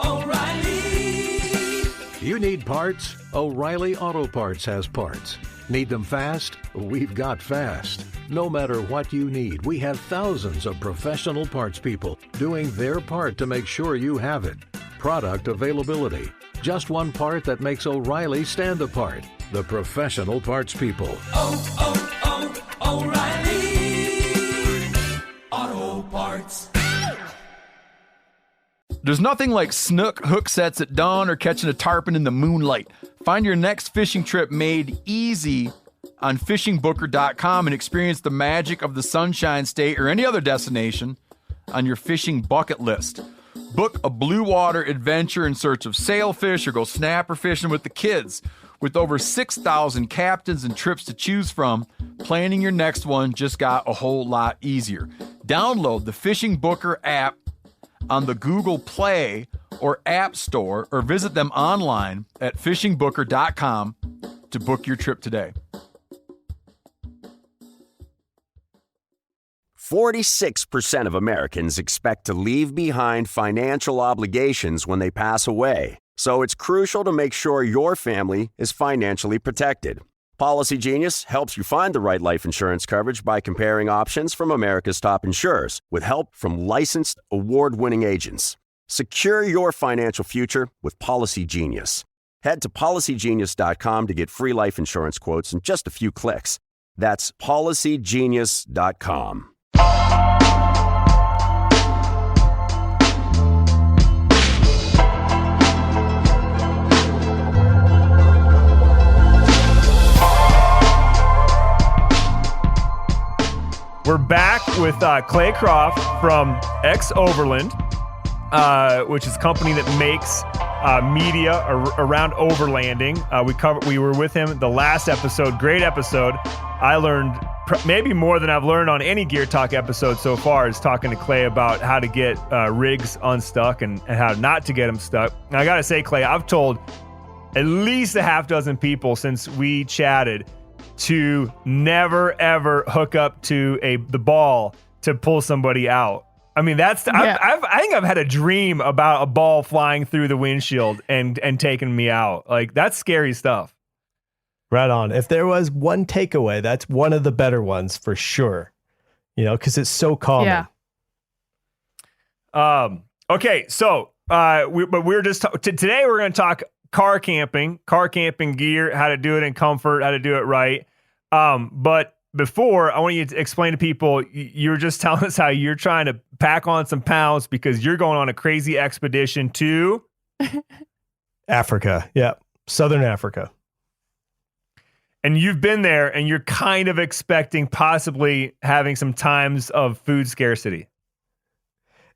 O'Reilly. You need parts? O'Reilly Auto Parts has parts. Need them fast? We've got fast. No matter what you need, we have thousands of professional parts people doing their part to make sure you have it. Product availability. Just one part that makes O'Reilly stand apart. The professional parts people. O'Reilly Auto Parts. There's nothing like snook hook sets at dawn or catching a tarpon in the moonlight. Find your next fishing trip made easy on fishingbooker.com and experience the magic of the Sunshine State or any other destination on your fishing bucket list. Book a blue water adventure in search of sailfish or go snapper fishing with the kids. With over 6,000 captains and trips to choose from, planning your next one just got a whole lot easier. Download the Fishing Booker app on the Google Play or App Store, or visit them online at fishingbooker.com to book your trip today. 46% of Americans expect to leave behind financial obligations when they pass away. So it's crucial to make sure your family is financially protected. Policy Genius helps you find the right life insurance coverage by comparing options from America's top insurers with help from licensed, award-winning agents. Secure your financial future with Policy Genius. Head to policygenius.com to get free life insurance quotes in just a few clicks. That's policygenius.com. We're back with Clay Croft from Overland, which is a company that makes media around overlanding. We were with him the last episode. Great episode. I learned maybe more than I've learned on any Gear Talk episode so far, is talking to Clay about how to get rigs unstuck and how not to get them stuck. And I got to say, Clay, I've told at least a half dozen people since we chatted to never, ever hook up to the ball to pull somebody out. I mean, I think I've had a dream about a ball flying through the windshield and taking me out. Like, that's scary stuff. Right on. If there was one takeaway, that's one of the better ones for sure. You know, because it's so common. Yeah. Okay, so we're just today we're going to talk car camping gear, how to do it in comfort, how to do it right. But before, I want you to explain to people, you were just telling us how you're trying to pack on some pounds because you're going on a crazy expedition to Africa. Yeah. Southern Africa. And you've been there and you're kind of expecting possibly having some times of food scarcity.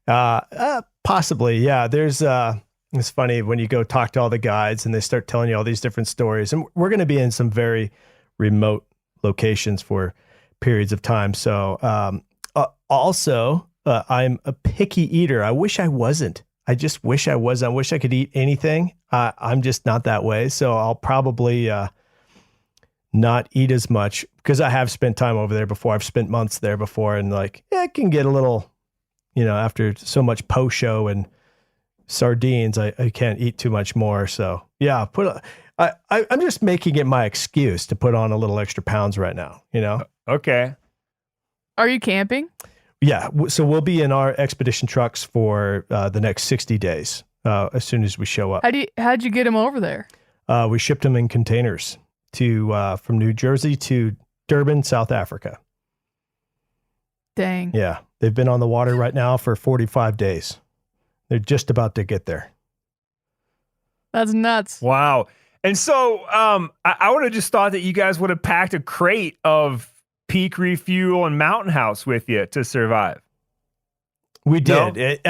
Possibly. Yeah. There's, it's funny when you go talk to all the guides and they start telling you all these different stories, and we're going to be in some very remote locations for periods of time. So, also, I'm a picky eater. I wish I wasn't. I just wish I was. I wish I could eat anything. I'm just not that way. So I'll probably, not eat as much because I have spent time over there before. I've spent months there before, and it can get a little, after so much po-show and sardines, I can't eat too much more. So yeah, I'm just making it my excuse to put on a little extra pounds right now, Okay. Are you camping? Yeah. So we'll be in our expedition trucks for the next 60 days as soon as we show up. How'd you get them over there? We shipped them in containers from New Jersey to Durban, South Africa. Dang. Yeah. They've been on the water right now for 45 days. They're just about to get there. That's nuts. Wow. And so I would have just thought that you guys would have packed a crate of Peak Refuel and Mountain House with you to survive. We did.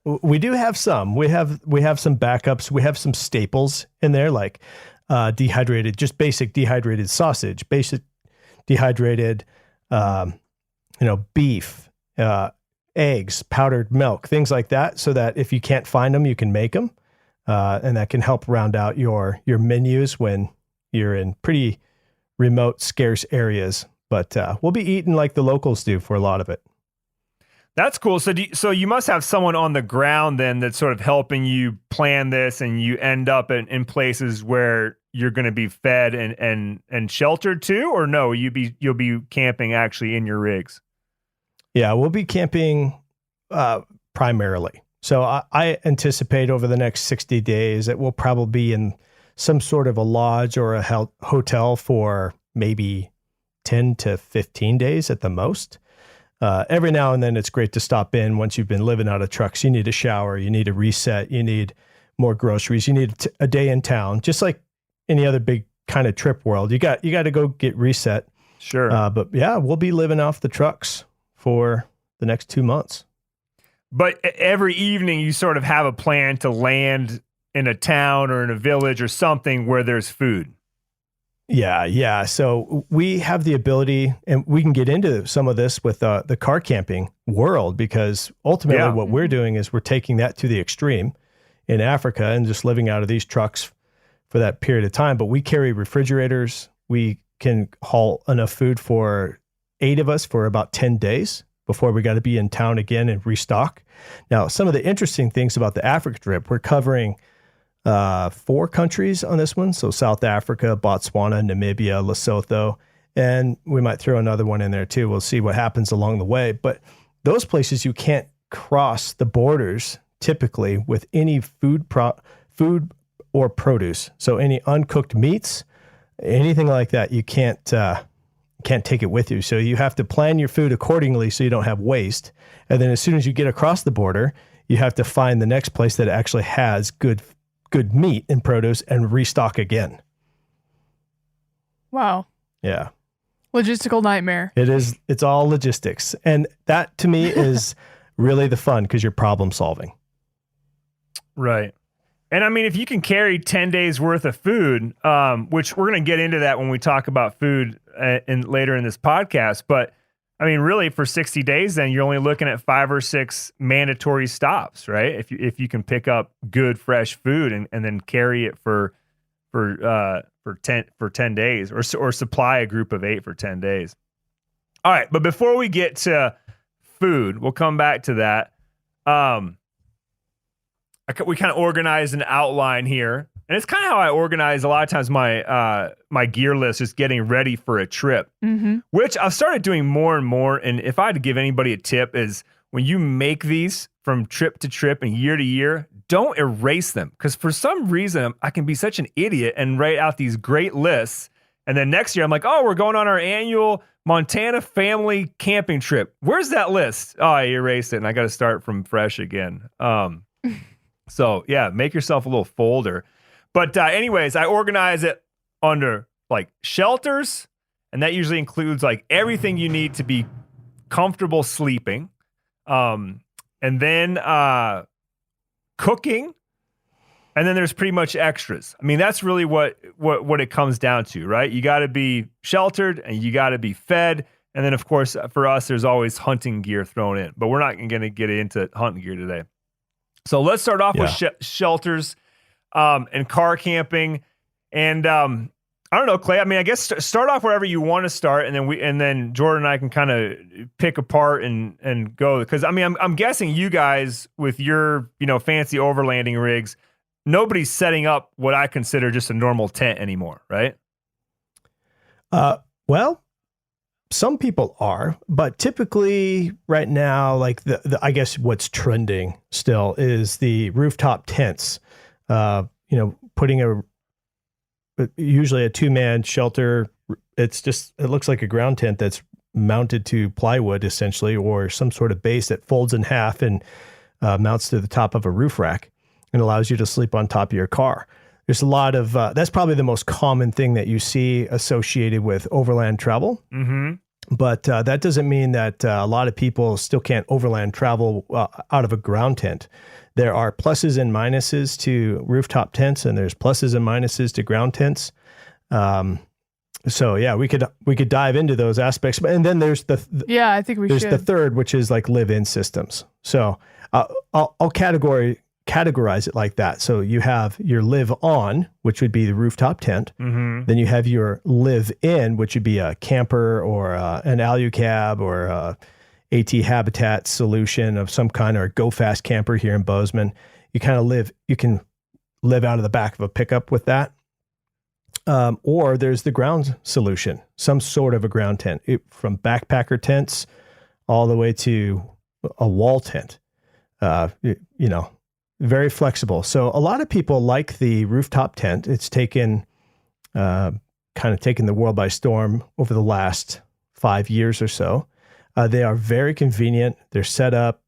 We do have some. We have some backups. We have some staples in there, like basic dehydrated sausage, basic dehydrated, beef, eggs, powdered milk, things like that, so that if you can't find them, you can make them. And that can help round out your menus when you're in pretty remote, scarce areas. But we'll be eating like the locals do for a lot of it. That's cool. So you must have someone on the ground then that's sort of helping you plan this, and you end up in places where you're going to be fed and sheltered too, or no? You'll be camping actually in your rigs. Yeah, we'll be camping primarily. So I anticipate over the next 60 days that we'll probably be in some sort of a lodge or a hotel for maybe 10 to 15 days at the most. Every now and then it's great to stop in once you've been living out of trucks. You need a shower, you need a reset, you need more groceries, you need a day in town, just like any other big kind of trip world. You got to go get reset. Sure. But yeah, we'll be living off the trucks for the next 2 months. But every evening you sort of have a plan to land in a town or in a village or something where there's food. Yeah. So we have the ability, and we can get into some of this with the car camping world, because ultimately what we're doing is we're taking that to the extreme in Africa and just living out of these trucks for that period of time. But we carry refrigerators. We can haul enough food for 8 of us for about 10 days before we got to be in town again and restock. Now, some of the interesting things about the Africa trip, we're covering 4 countries on this one. So South Africa, Botswana, Namibia, Lesotho, and we might throw another one in there too. We'll see what happens along the way. But those places you can't cross the borders typically with any food or produce. So any uncooked meats, anything like that, you can't take it with you. So you have to plan your food accordingly so you don't have waste. And then as soon as you get across the border, you have to find the next place that actually has good meat and produce and restock again. Wow. Yeah. Logistical nightmare. It is. It's all logistics. And that to me is really the fun, because you're problem solving. Right. And I mean, if you can carry 10 days worth of food, which we're going to get into that when we talk about food later in this podcast. But I mean, really for 60 days, then you're only looking at 5 or 6 mandatory stops, right? If you can pick up good, fresh food and then carry it for 10 days or supply a group of 8 for 10 days. All right. But before we get to food, we'll come back to that. We kind of organized an outline here, and it's kind of how I organize a lot of times my gear list, just getting ready for a trip, which I've started doing more and more. And if I had to give anybody a tip, is when you make these from trip to trip and year to year, don't erase them, because for some reason I can be such an idiot and write out these great lists, and then next year I'm like, oh, we're going on our annual Montana family camping trip. Where's that list? Oh, I erased it, and I got to start from fresh again. So yeah, make yourself a little folder. But anyways, I organize it under like shelters, and that usually includes like everything you need to be comfortable sleeping. And then cooking, and then there's pretty much extras. I mean, that's really what it comes down to, right? You got to be sheltered and you got to be fed. And then of course, for us, there's always hunting gear thrown in, but we're not going to get into hunting gear today. So let's start off with shelters and car camping. And I don't know, Clay. I mean, I guess start off wherever you want to start, and then Jordan and I can kind of pick apart and go. Because I mean, I'm guessing you guys with your fancy overlanding rigs, nobody's setting up what I consider just a normal tent anymore, right? Well, some people are, but typically right now, like the I guess what's trending still is the rooftop tents. Putting usually a 2-man shelter. It looks like a ground tent that's mounted to plywood essentially, or some sort of base that folds in half and mounts to the top of a roof rack and allows you to sleep on top of your car. There's a lot of, that's probably the most common thing that you see associated with overland travel. Mm-hmm. But that doesn't mean that a lot of people still can't overland travel out of a ground tent. There are pluses and minuses to rooftop tents, and there's pluses and minuses to ground tents. So yeah, we could dive into those aspects. And then there's I think there's the third, which is like live-in systems. So I'll categorize it like that. So you have your live on, which would be the rooftop tent. Mm-hmm. Then you have your live in, which would be a camper or an alu cab or AT habitat solution of some kind, or a Go Fast camper here in Bozeman. You can live out of the back of a pickup with that. Or there's the ground solution, some sort of a ground tent, from backpacker tents all the way to a wall tent. Very flexible. So a lot of people like the rooftop tent. It's taken the world by storm over the last 5 years or so. They are very convenient. They're set up.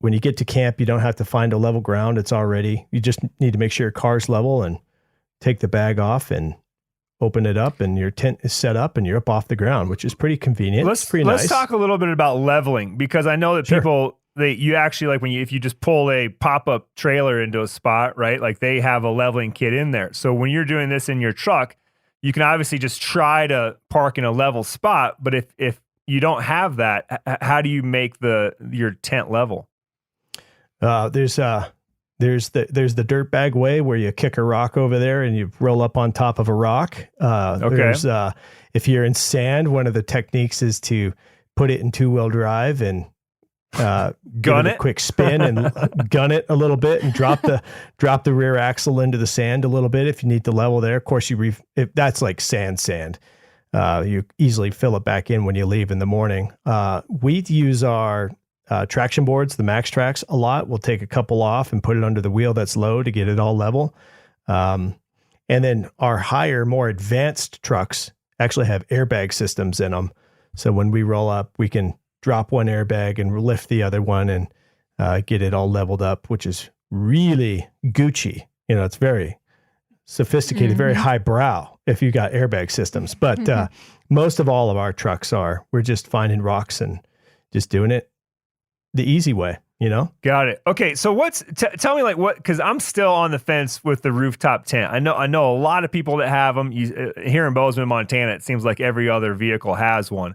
When you get to camp, you don't have to find a level ground. You just need to make sure your car's level and take the bag off and open it up, and your tent is set up and you're up off the ground, which is pretty convenient. Let's talk a little bit about leveling, because I know that people, you actually, like if you just pull a pop-up trailer into a spot, right? Like they have a leveling kit in there. So when you're doing this in your truck, you can obviously just try to park in a level spot. But if you don't have that, how do you make your tent level? There's the dirt bag way, where you kick a rock over there and you roll up on top of a rock. Okay. If you're in sand, one of the techniques is to put it in 2-wheel drive and gun it a quick spin and gun it a little bit and drop the rear axle into the sand a little bit if you need to level there. Of course, if that's like sand. You easily fill it back in when you leave in the morning. We use our traction boards, the Max Tracks, a lot. We'll take a couple off and put it under the wheel that's low to get it all level. And then our higher, more advanced trucks actually have airbag systems in them. So when we roll up, we can drop one airbag and lift the other one and get it all leveled up, which is really Gucci. It's very sophisticated, very highbrow if you got airbag systems. But most of all of our trucks we're just finding rocks and just doing it the easy way, Got it. Okay. So tell me because I'm still on the fence with the rooftop tent. I know a lot of people that have them here in Bozeman, Montana. It seems like every other vehicle has one.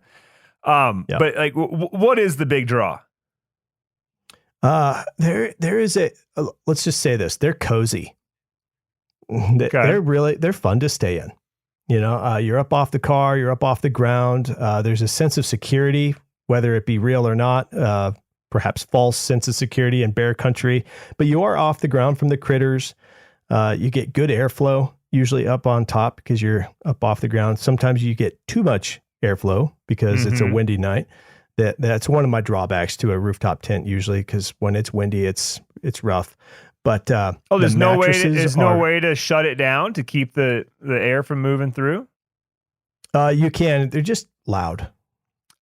But what is the big draw? There is let's just say this, they're cozy. They're fun to stay in. You're up off the car, you're up off the ground. There's a sense of security, whether it be real or not, perhaps false sense of security in bear country, but you are off the ground from the critters. You get good airflow, usually up on top because you're up off the ground. Sometimes you get too much airflow because it's a windy night. That's one of my drawbacks to a rooftop tent usually, because when it's windy, it's rough. But there's no way to shut it down to keep the air from moving through? You can. They're just loud.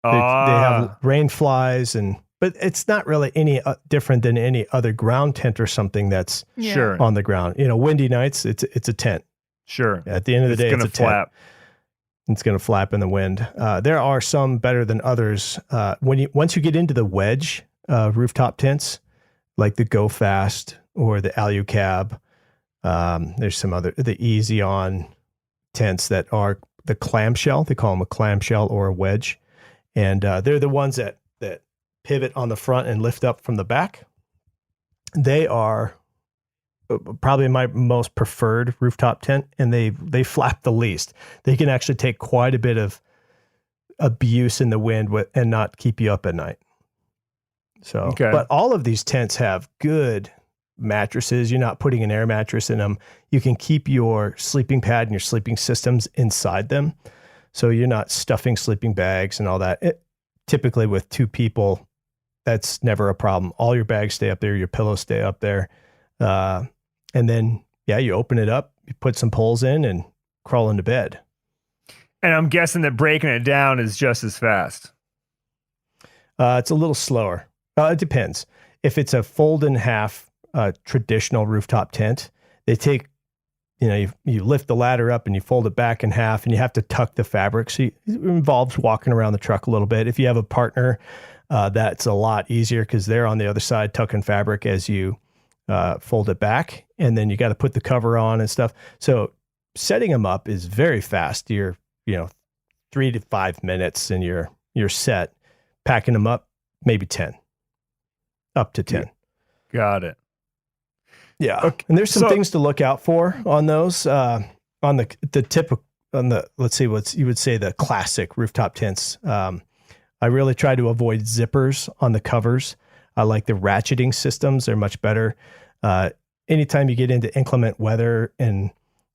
They have rain flies, but it's not really any different than any other ground tent or something that's on the ground. Windy nights, it's a tent. Sure. At the end of the day, it's a flap. tent. It's going to flap in the wind. There are some better than others. Once you get into the wedge rooftop tents, like the Go Fast or the Alucab, there's some other, the Easy On tents that are the clamshell. They call them a clamshell or a wedge. And they're the ones that pivot on the front and lift up from the back. They are probably my most preferred rooftop tent, and they flap the least. They can actually take quite a bit of abuse in the wind and not keep you up at night. So, But all of these tents have good mattresses. You're not putting an air mattress in them. You can keep your sleeping pad and your sleeping systems inside them. So you're not stuffing sleeping bags and all that. Typically with 2 people, that's never a problem. All your bags stay up there. Your pillows stay up there. And then, you open it up, you put some poles in and crawl into bed. And I'm guessing that breaking it down is just as fast. It's a little slower. It depends. If it's a fold in half traditional rooftop tent, they take, you lift the ladder up and you fold it back in half, and you have to tuck the fabric. So it involves walking around the truck a little bit. If you have a partner, that's a lot easier because they're on the other side tucking fabric as you fold it back, and then you got to put the cover on and stuff. So setting them up is very fast. You're 3 to 5 minutes and you're set. Packing them up, maybe 10, up to 10. Got it. Yeah. Okay. And there's some things to look out for on those, on the tip, let's see, what you would say the classic rooftop tents. I really try to avoid zippers on the covers. I like the ratcheting systems. They're much better. Anytime you get into inclement weather and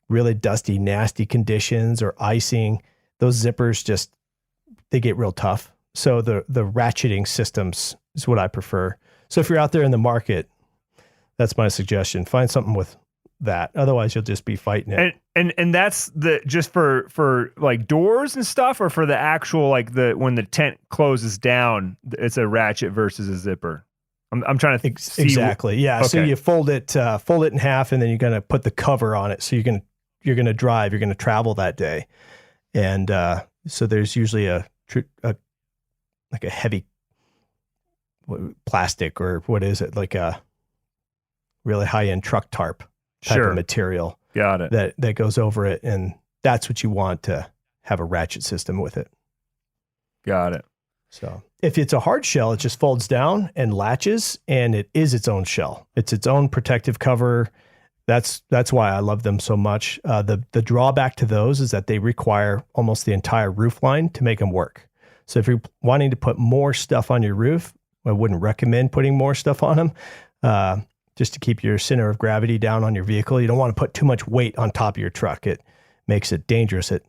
really dusty, nasty conditions or icing, those zippers they get real tough. So the ratcheting systems is what I prefer. So if you're out there in the market, that's my suggestion. Find something with that. Otherwise, you'll just be fighting it. And that's just for like doors and stuff, or for the actual when the tent closes down, it's a ratchet versus a zipper. I'm trying to see exactly. Yeah. Okay. So you fold it in half, and then you're gonna put the cover on it. So you're gonna drive. You're gonna travel that day, and so there's usually a heavy plastic, or what is it, like a really high end truck tarp type of material. Got it. That goes over it, and that's what you want to have a ratchet system with it. Got it. So if it's a hard shell, it just folds down and latches, and it is its own shell. It's its own protective cover. That's why I love them so much. The drawback to those is that they require almost the entire roof line to make them work. So if you're wanting to put more stuff on your roof, I wouldn't recommend putting more stuff on them. Just to keep your center of gravity down on your vehicle. You don't want to put too much weight on top of your truck. It makes it dangerous. A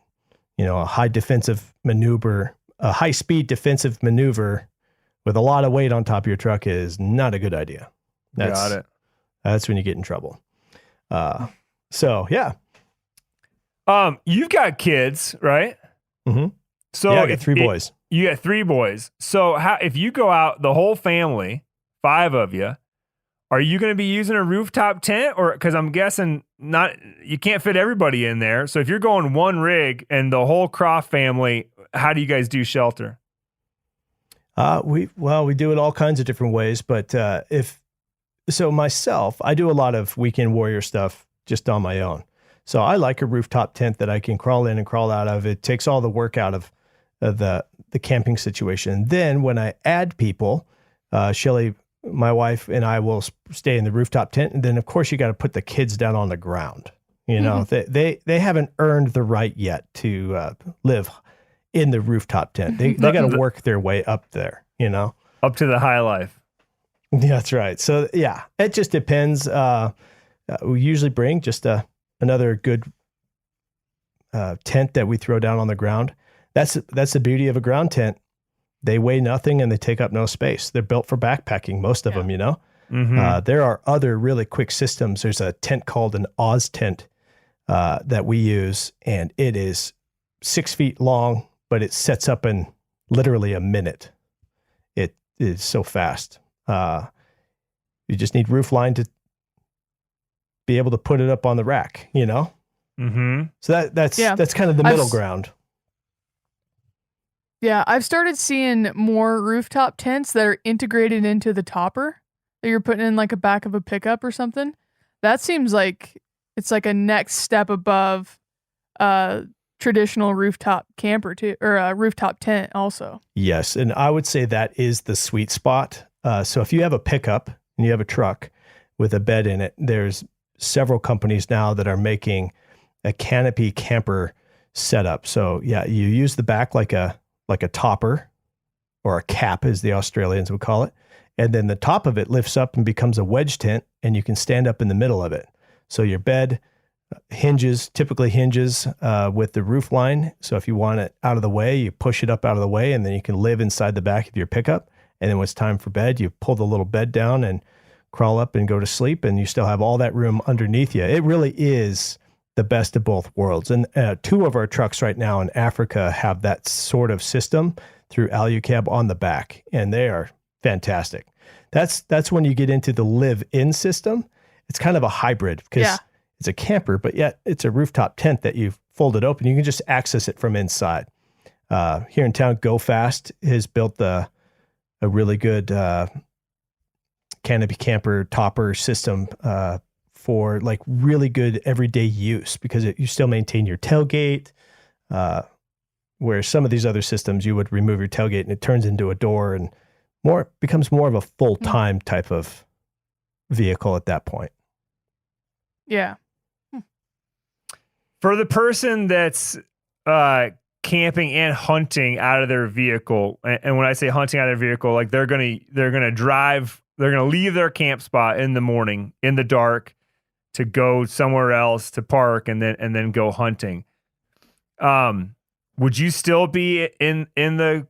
high speed defensive maneuver with a lot of weight on top of your truck is not a good idea. Got it. That's when you get in trouble. So yeah. You've got kids, right? Mm-hmm. So yeah, I got 3 boys. You got 3 boys. So if you go out, the whole family, 5 of you, are you going to be using a rooftop tent, or because I'm guessing you can't fit everybody in there. So if you're going one rig and the whole Croft family, how do you guys do shelter? We do it all kinds of different ways, but myself, I do a lot of weekend warrior stuff just on my own. So I like a rooftop tent that I can crawl in and crawl out of. It takes all the work out of the camping situation. Then when I add people, Shelly, my wife, and I will stay in the rooftop tent. And then of course you got to put the kids down on the ground. They haven't earned the right yet to live in the rooftop tent. They got to work their way up there, up to the high life. Yeah, that's right. So yeah, it just depends. We usually bring just another good tent that we throw down on the ground. That's the beauty of a ground tent. They weigh nothing and they take up no space. They're built for backpacking, most of them, Mm-hmm. There are other really quick systems. There's a tent called an Oz tent that we use, and it is 6 feet long, but it sets up in literally a minute. It is so fast. You just need roof line to be able to put it up on the rack, Mm-hmm. So that's kind of the middle ground. Yeah, I've started seeing more rooftop tents that are integrated into the topper that you're putting in like a back of a pickup or something. That seems like it's like a next step above traditional rooftop camper too, or a rooftop tent also. Yes, and I would say that is the sweet spot. So if you have a pickup and you have a truck with a bed in it, there's several companies now that are making a canopy camper setup. So yeah, you use the back like a topper, or a cap as the Australians would call it. And then the top of it lifts up and becomes a wedge tent, and you can stand up in the middle of it. So your bed typically hinges with the roof line. So if you want it out of the way, you push it up out of the way, and then you can live inside the back of your pickup. And then when it's time for bed, you pull the little bed down and crawl up and go to sleep, and you still have all that room underneath you. It really is the best of both worlds. And 2 of our trucks right now in Africa have that sort of system through Alucab on the back, and they are fantastic. That's when you get into the live-in system. It's kind of a hybrid because it's a camper, but yet it's a rooftop tent that you've folded open. You can just access it from inside. Here in town, Go Fast has built a really good canopy camper topper system for like really good everyday use, because you still maintain your tailgate, where some of these other systems you would remove your tailgate and it turns into a door and becomes more of a full-time type of vehicle at that point. Yeah. For the person that's camping and hunting out of their vehicle. And when I say hunting out of their vehicle, like they're gonna leave their camp spot in the morning in the dark to go somewhere else to park and then go hunting. Would you still be in the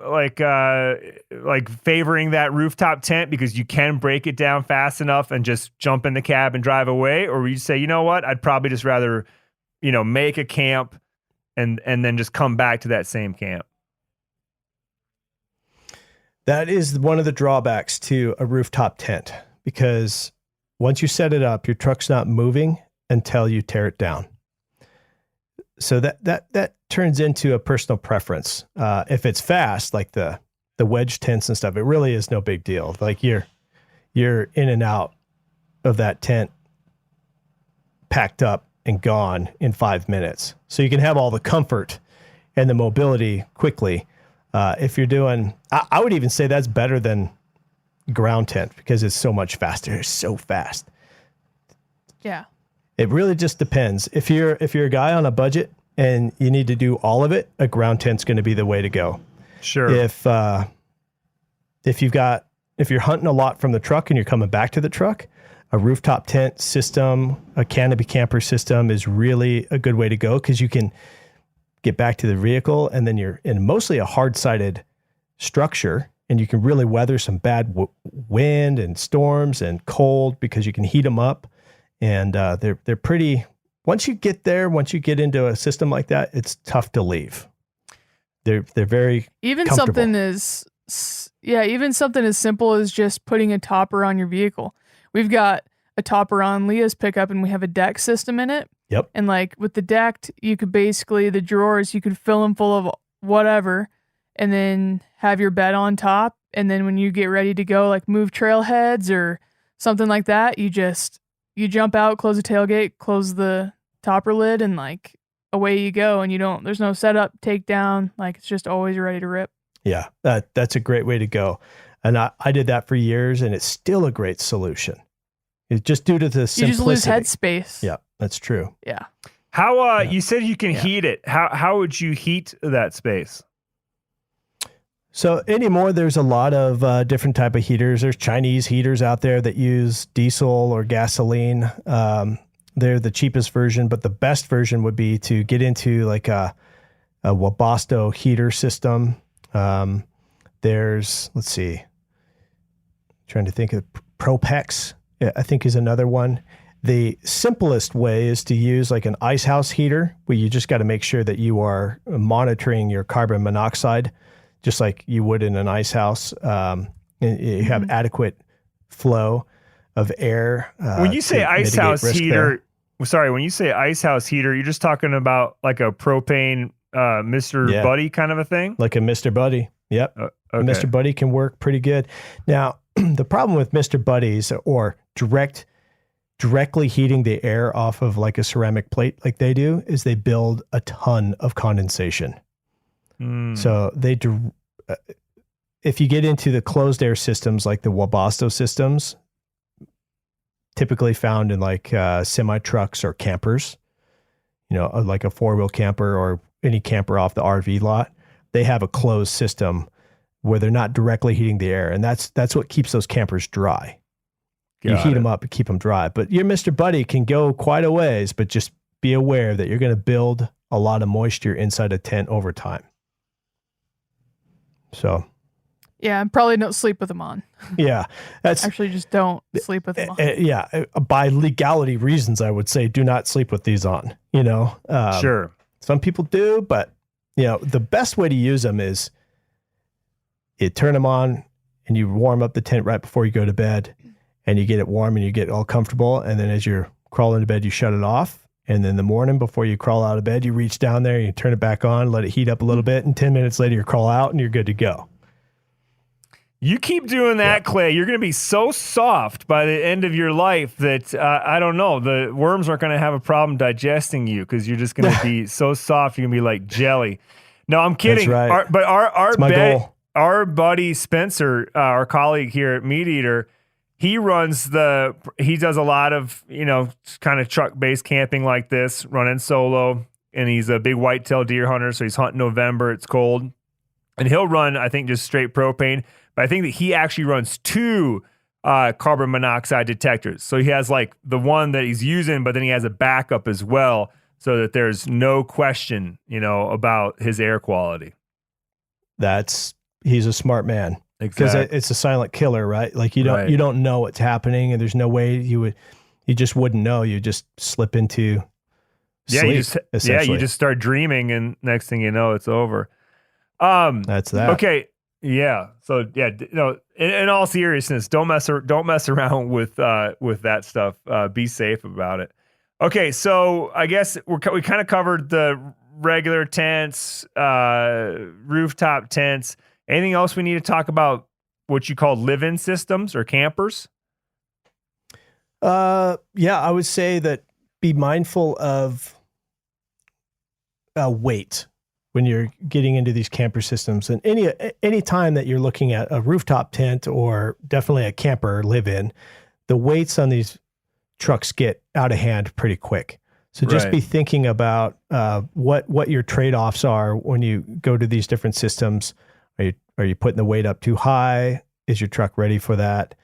like favoring that rooftop tent because you can break it down fast enough and just jump in the cab and drive away? Or would you say, you know what, I'd probably just rather, make a camp and then just come back to that same camp? That is one of the drawbacks to a rooftop tent, because once you set it up, your truck's not moving until you tear it down. So that turns into a personal preference. If it's fast, like the wedge tents and stuff, it really is no big deal. Like you're in and out of that tent, packed up and gone in 5 minutes. So you can have all the comfort and the mobility quickly. If you're doing, I would even say that's better than ground tent because it's so much faster. It's so fast. Yeah. It really just depends. If you're a guy on a budget and you need to do all of it, a ground tent's going to be the way to go. Sure. If you're hunting a lot from the truck and you're coming back to the truck, a rooftop tent system, a canopy camper system is really a good way to go because you can get back to the vehicle and then you're in mostly a hard-sided structure and you can really weather some bad wind and storms and cold because you can heat them up. And they're pretty. Once you get into a system like that, it's tough to leave. They're very even something as simple as just putting a topper on your vehicle. We've got a topper on Leah's pickup, and we have a deck system in it. Yep. And like with the deck, you could basically the drawers you could fill them full of whatever, and then have your bed on top. And then when you get ready to go, like move trailheads or something like that, you jump out, close the tailgate, close the topper lid, and like away you go. And there's no setup, takedown. Like it's just always ready to rip. Yeah, that's a great way to go. And I did that for years and it's still a great solution. It's just due to the simplicity. You just lose headspace. Yeah, that's true. Yeah. How, you said you can heat it. How would you heat that space? So anymore, there's a lot of different type of heaters. There's Chinese heaters out there that use diesel or gasoline. They're the cheapest version, but the best version would be to get into like a Webasto heater system. There's, let's see, trying to think of Propex, I think is another one. The simplest way is to use like an ice house heater where you just got to make sure that you are monitoring your carbon monoxide just like you would in an ice house. And you have adequate flow of air. When you say ice house heater, when you say ice house heater, you're just talking about like a propane Mr. Buddy kind of a thing? Like a Mr. Buddy. Yep. Okay. Mr. Buddy can work pretty good. Now, the problem with Mr. Buddies or directly heating the air off of like a ceramic plate like they do is they build a ton of condensation. So if you get into the closed air systems like the Webasto systems, typically found in like semi trucks or campers, like a 4-wheel camper or any camper off the RV lot, they have a closed system where they're not directly heating the air. And that's what keeps those campers dry. You heat them up and keep them dry. But your Mr. Buddy can go quite a ways, but just be aware that you're going to build a lot of moisture inside a tent over time. So, yeah, and probably don't sleep with them on. Yeah, that's actually just don't sleep with them on. Yeah, by legality reasons, I would say do not sleep with these on. Sure. Some people do, but the best way to use them is you turn them on and you warm up the tent right before you go to bed, and you get it warm and you get all comfortable, and then as you're crawling to bed, you shut it off. And then in the morning before you crawl out of bed, you reach down there, you turn it back on, let it heat up a little bit, and 10 minutes later you crawl out and you're good to go. You keep doing that, Clay. You're going to be so soft by the end of your life that, I don't know, the worms aren't going to have a problem digesting you because you're just going to be so soft, you're going to be like jelly. No, I'm kidding. That's Right. Goal. Our buddy Spencer, our colleague here at Meat Eater, he does a lot of, kind of truck-based camping like this, running solo. and he's a big whitetail deer hunter, so he's hunting November. It's cold. And he'll run, I think, just straight propane. But I think that he actually runs 2 carbon monoxide detectors. So he has like the one that he's using, but then he has a backup as well, so that there's no question, about his air quality. He's a smart man. Because it's a silent killer, right? Like you don't know what's happening, and there's no way you just wouldn't know. You just slip into sleep, you just start dreaming, and next thing you know, it's over. That's that. Okay. Yeah. So in all seriousness, don't mess around with that stuff. Be safe about it. Okay. So I guess we kind of covered the regular tents, rooftop tents. Anything else we need to talk about? What you call live-in systems or campers? Yeah, I would say that be mindful of weight when you're getting into these camper systems, and any time that you're looking at a rooftop tent or definitely a camper live-in, the weights on these trucks get out of hand pretty quick. So just be thinking about what your trade-offs are when you go to these different systems. Are you putting the weight up too high? Is your truck ready for that?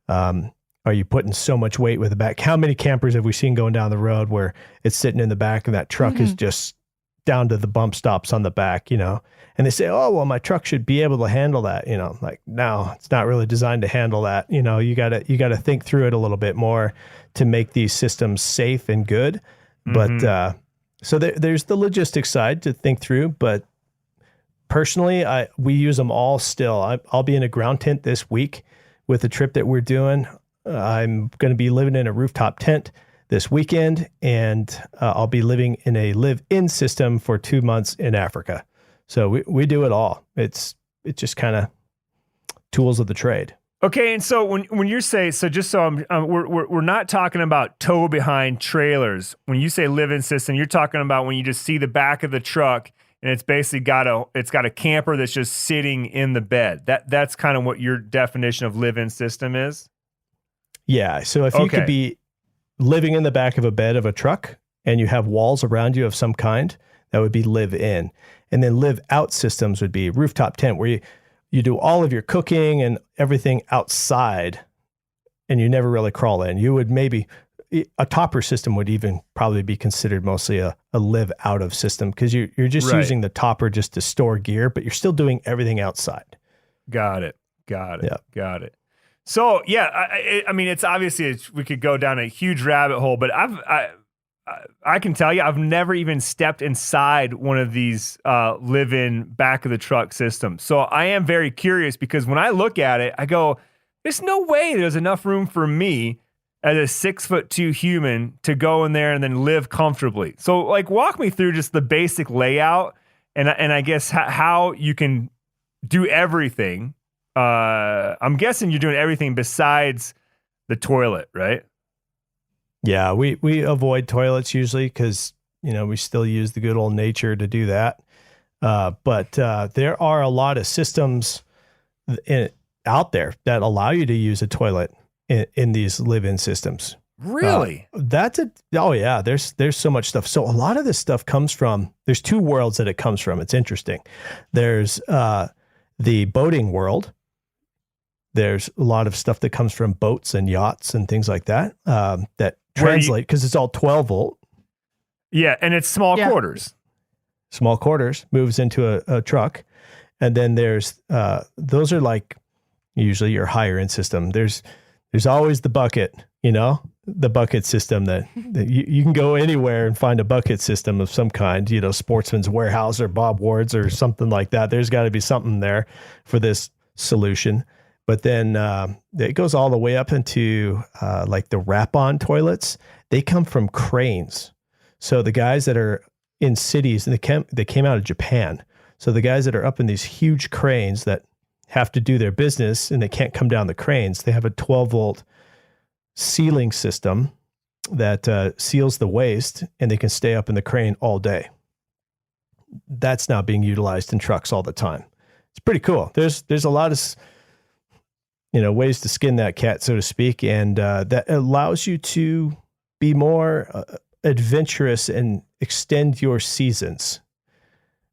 Are you putting so much weight with the back? How many campers have we seen going down the road where it's sitting in the back and that truck is just down to the bump stops on the back, and they say, oh, well, my truck should be able to handle that. Like, no, it's not really designed to handle that. You gotta think through it a little bit more to make these systems safe and good. But, so there's the logistics side to think through, but personally, we use them all still. I'll be in a ground tent this week with the trip that we're doing. I'm going to be living in a rooftop tent this weekend, and I'll be living in a live-in system for 2 months in Africa. So we do it all. It's just kind of tools of the trade. Okay, and so when you say, so just so we're not talking about tow behind trailers. When you say live-in system, you're talking about when you just see the back of the truck and it's basically got a camper that's just sitting in the bed. That's kind of what your definition of live-in system is? Yeah. So if you could be living in the back of a bed of a truck and you have walls around you of some kind, that would be live-in. And then live-out systems would be rooftop tent, where you do all of your cooking and everything outside and you never really crawl in. You would maybe... a topper system would even probably be considered mostly a live out of system, because you're just using the topper just to store gear, but you're still doing everything outside. Got it. Yeah. Got it. So yeah, I mean, it's obviously we could go down a huge rabbit hole, but I can tell you, I've never even stepped inside one of these live-in back of the truck systems. So I am very curious, because when I look at it, I go, there's no way there's enough room for me as a 6'2" human to go in there and then live comfortably. So like, walk me through just the basic layout and I guess how you can do everything. I'm guessing you're doing everything besides the toilet, right? Yeah, we avoid toilets usually because, we still use the good old nature to do that. But there are a lot of systems out there that allow you to use a toilet in these live-in systems. Really? There's so much stuff. So a lot of this stuff comes from, there's 2 worlds that it comes from. It's interesting. There's the boating world. There's a lot of stuff that comes from boats and yachts and things like that, that translate, because it's all 12 volt. Yeah, and it's small quarters. Small quarters moves into a truck. And then there's, those are like usually your higher end system. There's always the bucket, the bucket system that you can go anywhere and find a bucket system of some kind, Sportsman's Warehouse or Bob Ward's or something like that. There's got to be something there for this solution. But then it goes all the way up into like the wrap-on toilets. They come from cranes. So the guys that are in cities, and they came out of Japan. So the guys that are up in these huge cranes that have to do their business and they can't come down the cranes, they have a 12 volt sealing system that seals the waste, and they can stay up in the crane all day. That's now being utilized in trucks all the time. It's pretty cool. There's a lot of ways to skin that cat, so to speak, and that allows you to be more adventurous and extend your seasons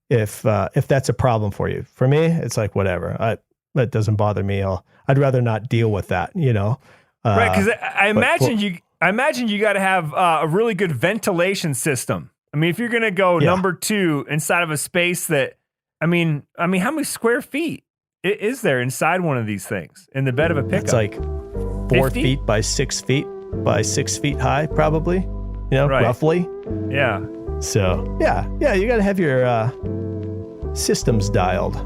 if that's a problem for you. For me, it's like, whatever. That doesn't bother me. I'd rather not deal with that, Right, because I imagine you got to have a really good ventilation system. I mean, if you're going to go number 2 inside of a space that, I mean, how many square feet is there inside one of these things in the bed of a pickup? It's like 4 feet by 6 feet by 6 feet high, probably, roughly. Yeah. So, yeah, you got to have your systems dialed.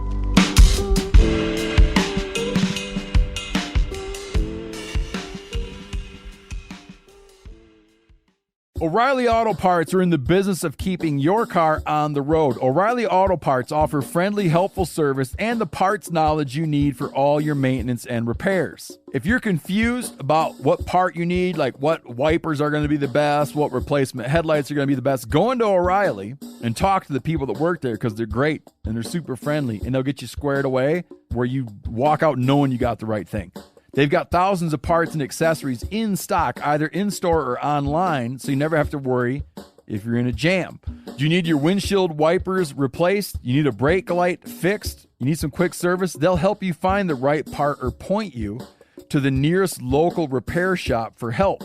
O'Reilly Auto Parts are in the business of keeping your car on the road. O'Reilly Auto Parts offer friendly, helpful service and the parts knowledge you need for all your maintenance and repairs. If you're confused about what part you need, like what wipers are going to be the best, what replacement headlights are going to be the best, go into O'Reilly and talk to the people that work there, because they're great and they're super friendly, and they'll get you squared away where you walk out knowing you got the right thing. They've got thousands of parts and accessories in stock, either in-store or online, so you never have to worry if you're in a jam. Do you need your windshield wipers replaced? You need a brake light fixed? You need some quick service? They'll help you find the right part or point you to the nearest local repair shop for help.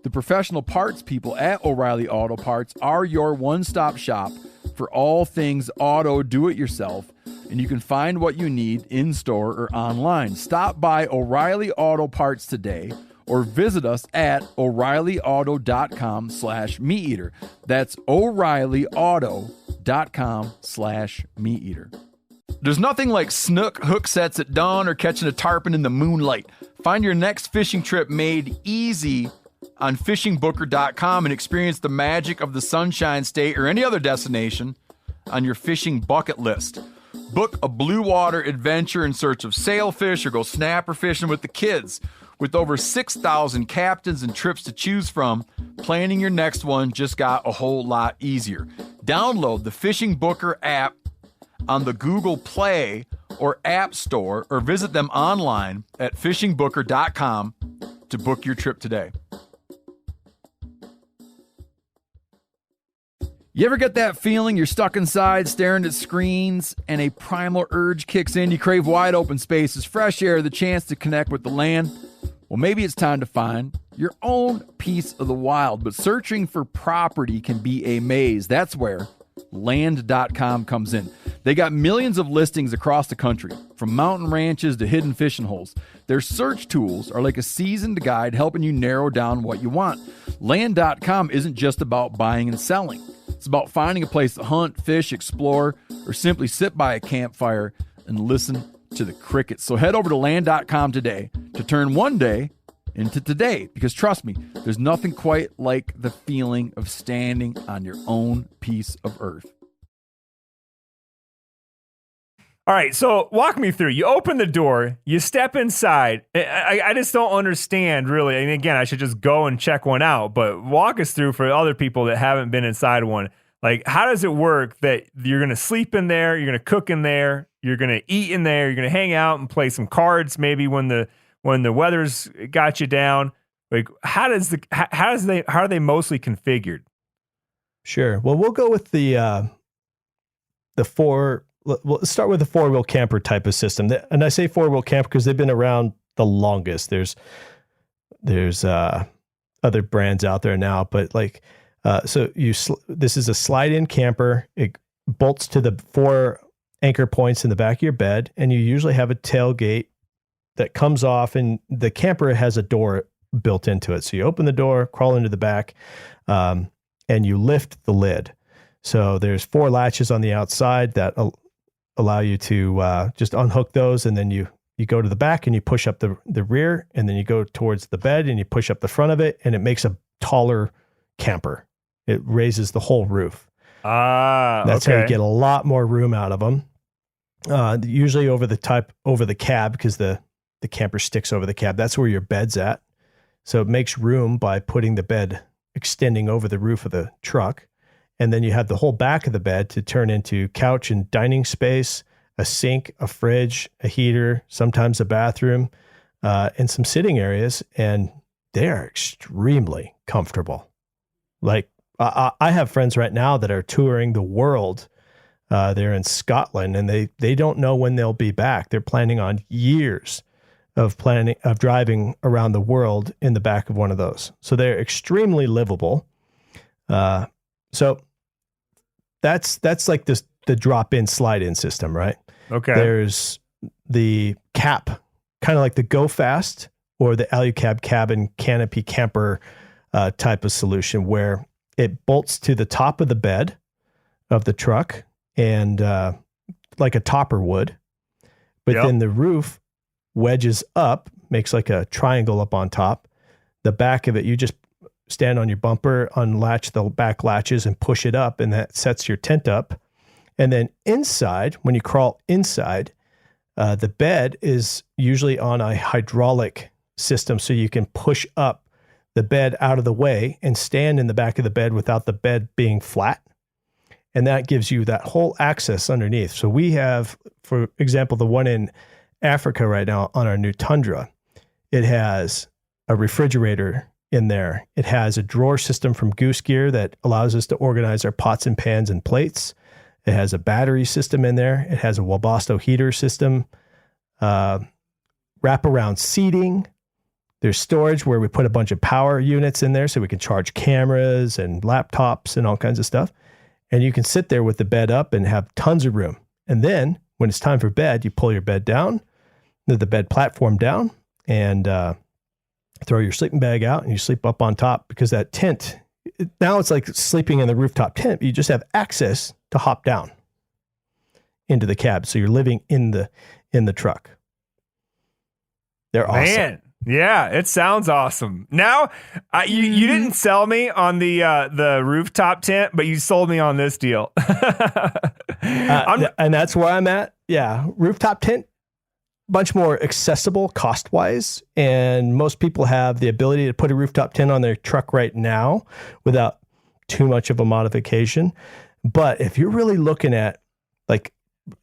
The professional parts people at O'Reilly Auto Parts are your one-stop shop for all things auto do-it-yourself, and you can find what you need in-store or online. Stop by O'Reilly Auto Parts today or visit us at O'ReillyAuto.com/MeatEater. That's O'ReillyAuto.com/MeatEater. There's nothing like snook hook sets at dawn or catching a tarpon in the moonlight. Find your next fishing trip made easy on fishingbooker.com and experience the magic of the Sunshine State or any other destination on your fishing bucket list. Book a blue water adventure in search of sailfish or go snapper fishing with the kids. With over 6,000 captains and trips to choose from, planning your next one just got a whole lot easier. Download the Fishing Booker app on the Google Play or App Store, or visit them online at fishingbooker.com to book your trip today. You ever get that feeling you're stuck inside staring at screens and a primal urge kicks in? You crave wide open spaces, fresh air, the chance to connect with the land. Well, maybe it's time to find your own piece of the wild, but searching for property can be a maze. That's where Land.com comes in. They got millions of listings across the country, from mountain ranches to hidden fishing holes. Their search tools are like a seasoned guide helping you narrow down what you want. Land.com isn't just about buying and selling. It's about finding a place to hunt, fish, explore, or simply sit by a campfire and listen to the crickets. So head over to Land.com today to turn one day into today, because trust me, there's nothing quite like the feeling of standing on your own piece of earth. All right, so walk me through. You open the door, you step inside. I just don't understand, really. And again, I should just go and check one out, but walk us through for other people that haven't been inside one. Like, how does it work that you're going to sleep in there, you're going to cook in there, you're going to eat in there, you're going to hang out and play some cards maybe when the weather's got you down? Like, how are they mostly configured? Sure. Well, we'll go with the four. We'll start with the 4-wheel camper type of system. And I say 4-wheel camper because they've been around the longest. There's other brands out there now, but like, so this is a slide-in camper. It bolts to the 4 anchor points in the back of your bed, and you usually have a tailgate that comes off, and the camper has a door built into it. So you open the door, crawl into the back, and you lift the lid. So there's 4 latches on the outside that allow you to just unhook those, and then you go to the back and you push up the rear, and then you go towards the bed and you push up the front of it, and it makes a taller camper. It raises the whole roof. That's how you get a lot more room out of them. Usually over the cab, because the camper sticks over the cab. That's where your bed's at. So it makes room by putting the bed extending over the roof of the truck. And then you have the whole back of the bed to turn into couch and dining space, a sink, a fridge, a heater, sometimes a bathroom, and some sitting areas. And they are extremely comfortable. Like, I have friends right now that are touring the world. They're in Scotland, and they don't know when they'll be back. They're planning on years of driving around the world in the back of one of those. So they're extremely livable. So that's like the drop-in, slide-in system, right? Okay. There's the cap, kind of like the Go Fast or the Alucab cabin canopy camper type of solution, where it bolts to the top of the bed of the truck and like a topper would, but then the roof wedges up, makes like a triangle up on top. The back of it, you just stand on your bumper, unlatch the back latches and push it up, and that sets your tent up. And then inside, when you crawl inside, the bed is usually on a hydraulic system, so you can push up the bed out of the way and stand in the back of the bed without the bed being flat. And that gives you that whole access underneath. So we have, for example, the one in Africa right now on our new Tundra, it has a refrigerator in there. It has a drawer system from Goose Gear that allows us to organize our pots and pans and plates. It has a battery system in there. It has a Webasto heater system, wraparound seating. There's storage where we put a bunch of power units in there so we can charge cameras and laptops and all kinds of stuff. And you can sit there with the bed up and have tons of room. And then when it's time for bed, you pull your bed down, the bed platform down, and throw your sleeping bag out, and you sleep up on top, because that tent, now it's like sleeping in the rooftop tent. You just have access to hop down into the cab. So you're living in the truck. They're awesome. Man. Yeah, it sounds awesome. Now, you didn't sell me on the rooftop tent, but you sold me on this deal. And that's where I'm at. Yeah, rooftop tent, much more accessible cost-wise, and most people have the ability to put a rooftop tent on their truck right now without too much of a modification. But if you're really looking at, like,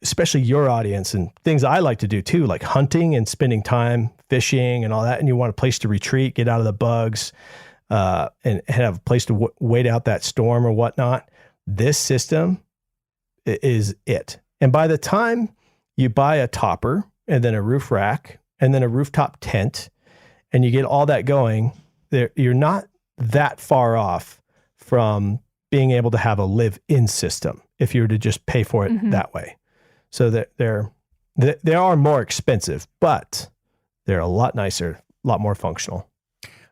especially your audience and things I like to do too, like hunting and spending time fishing and all that, and you want a place to retreat, get out of the bugs, and have a place to wait out that storm or whatnot, this system is it. And by the time you buy a topper and then a roof rack and then a rooftop tent, and you get all that going, you're not that far off from being able to have a live-in system if you were to just pay for it that way. So that they are more expensive, but they're a lot nicer, a lot more functional.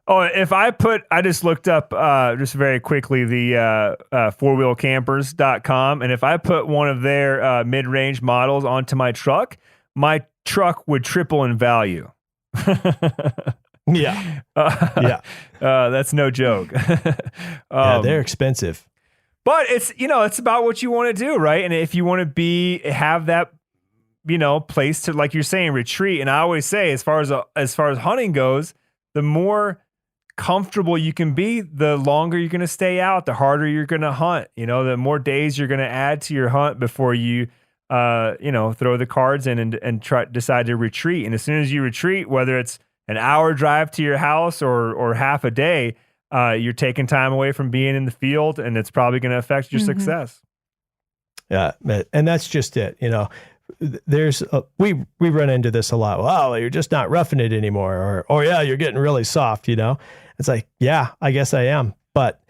Oh, I just looked up just very quickly the fourwheelcampers.com, and if I put one of their mid-range models onto my truck would triple in value. Yeah. That's no joke. Yeah, they're expensive. But it's about what you want to do, right? And if you want to have that, place to, like you're saying, retreat. And I always say, as far as hunting goes, the more comfortable you can be, the longer you're going to stay out, the harder you're going to hunt. The more days you're going to add to your hunt before you, throw the cards in and decide to retreat. And as soon as you retreat, whether it's an hour drive to your house or half a day, you're taking time away from being in the field, and it's probably going to affect your success. Yeah, and that's just it. There's we run into this a lot. Wow, you're just not roughing it anymore, or yeah, you're getting really soft. It's like, yeah, I guess I am, but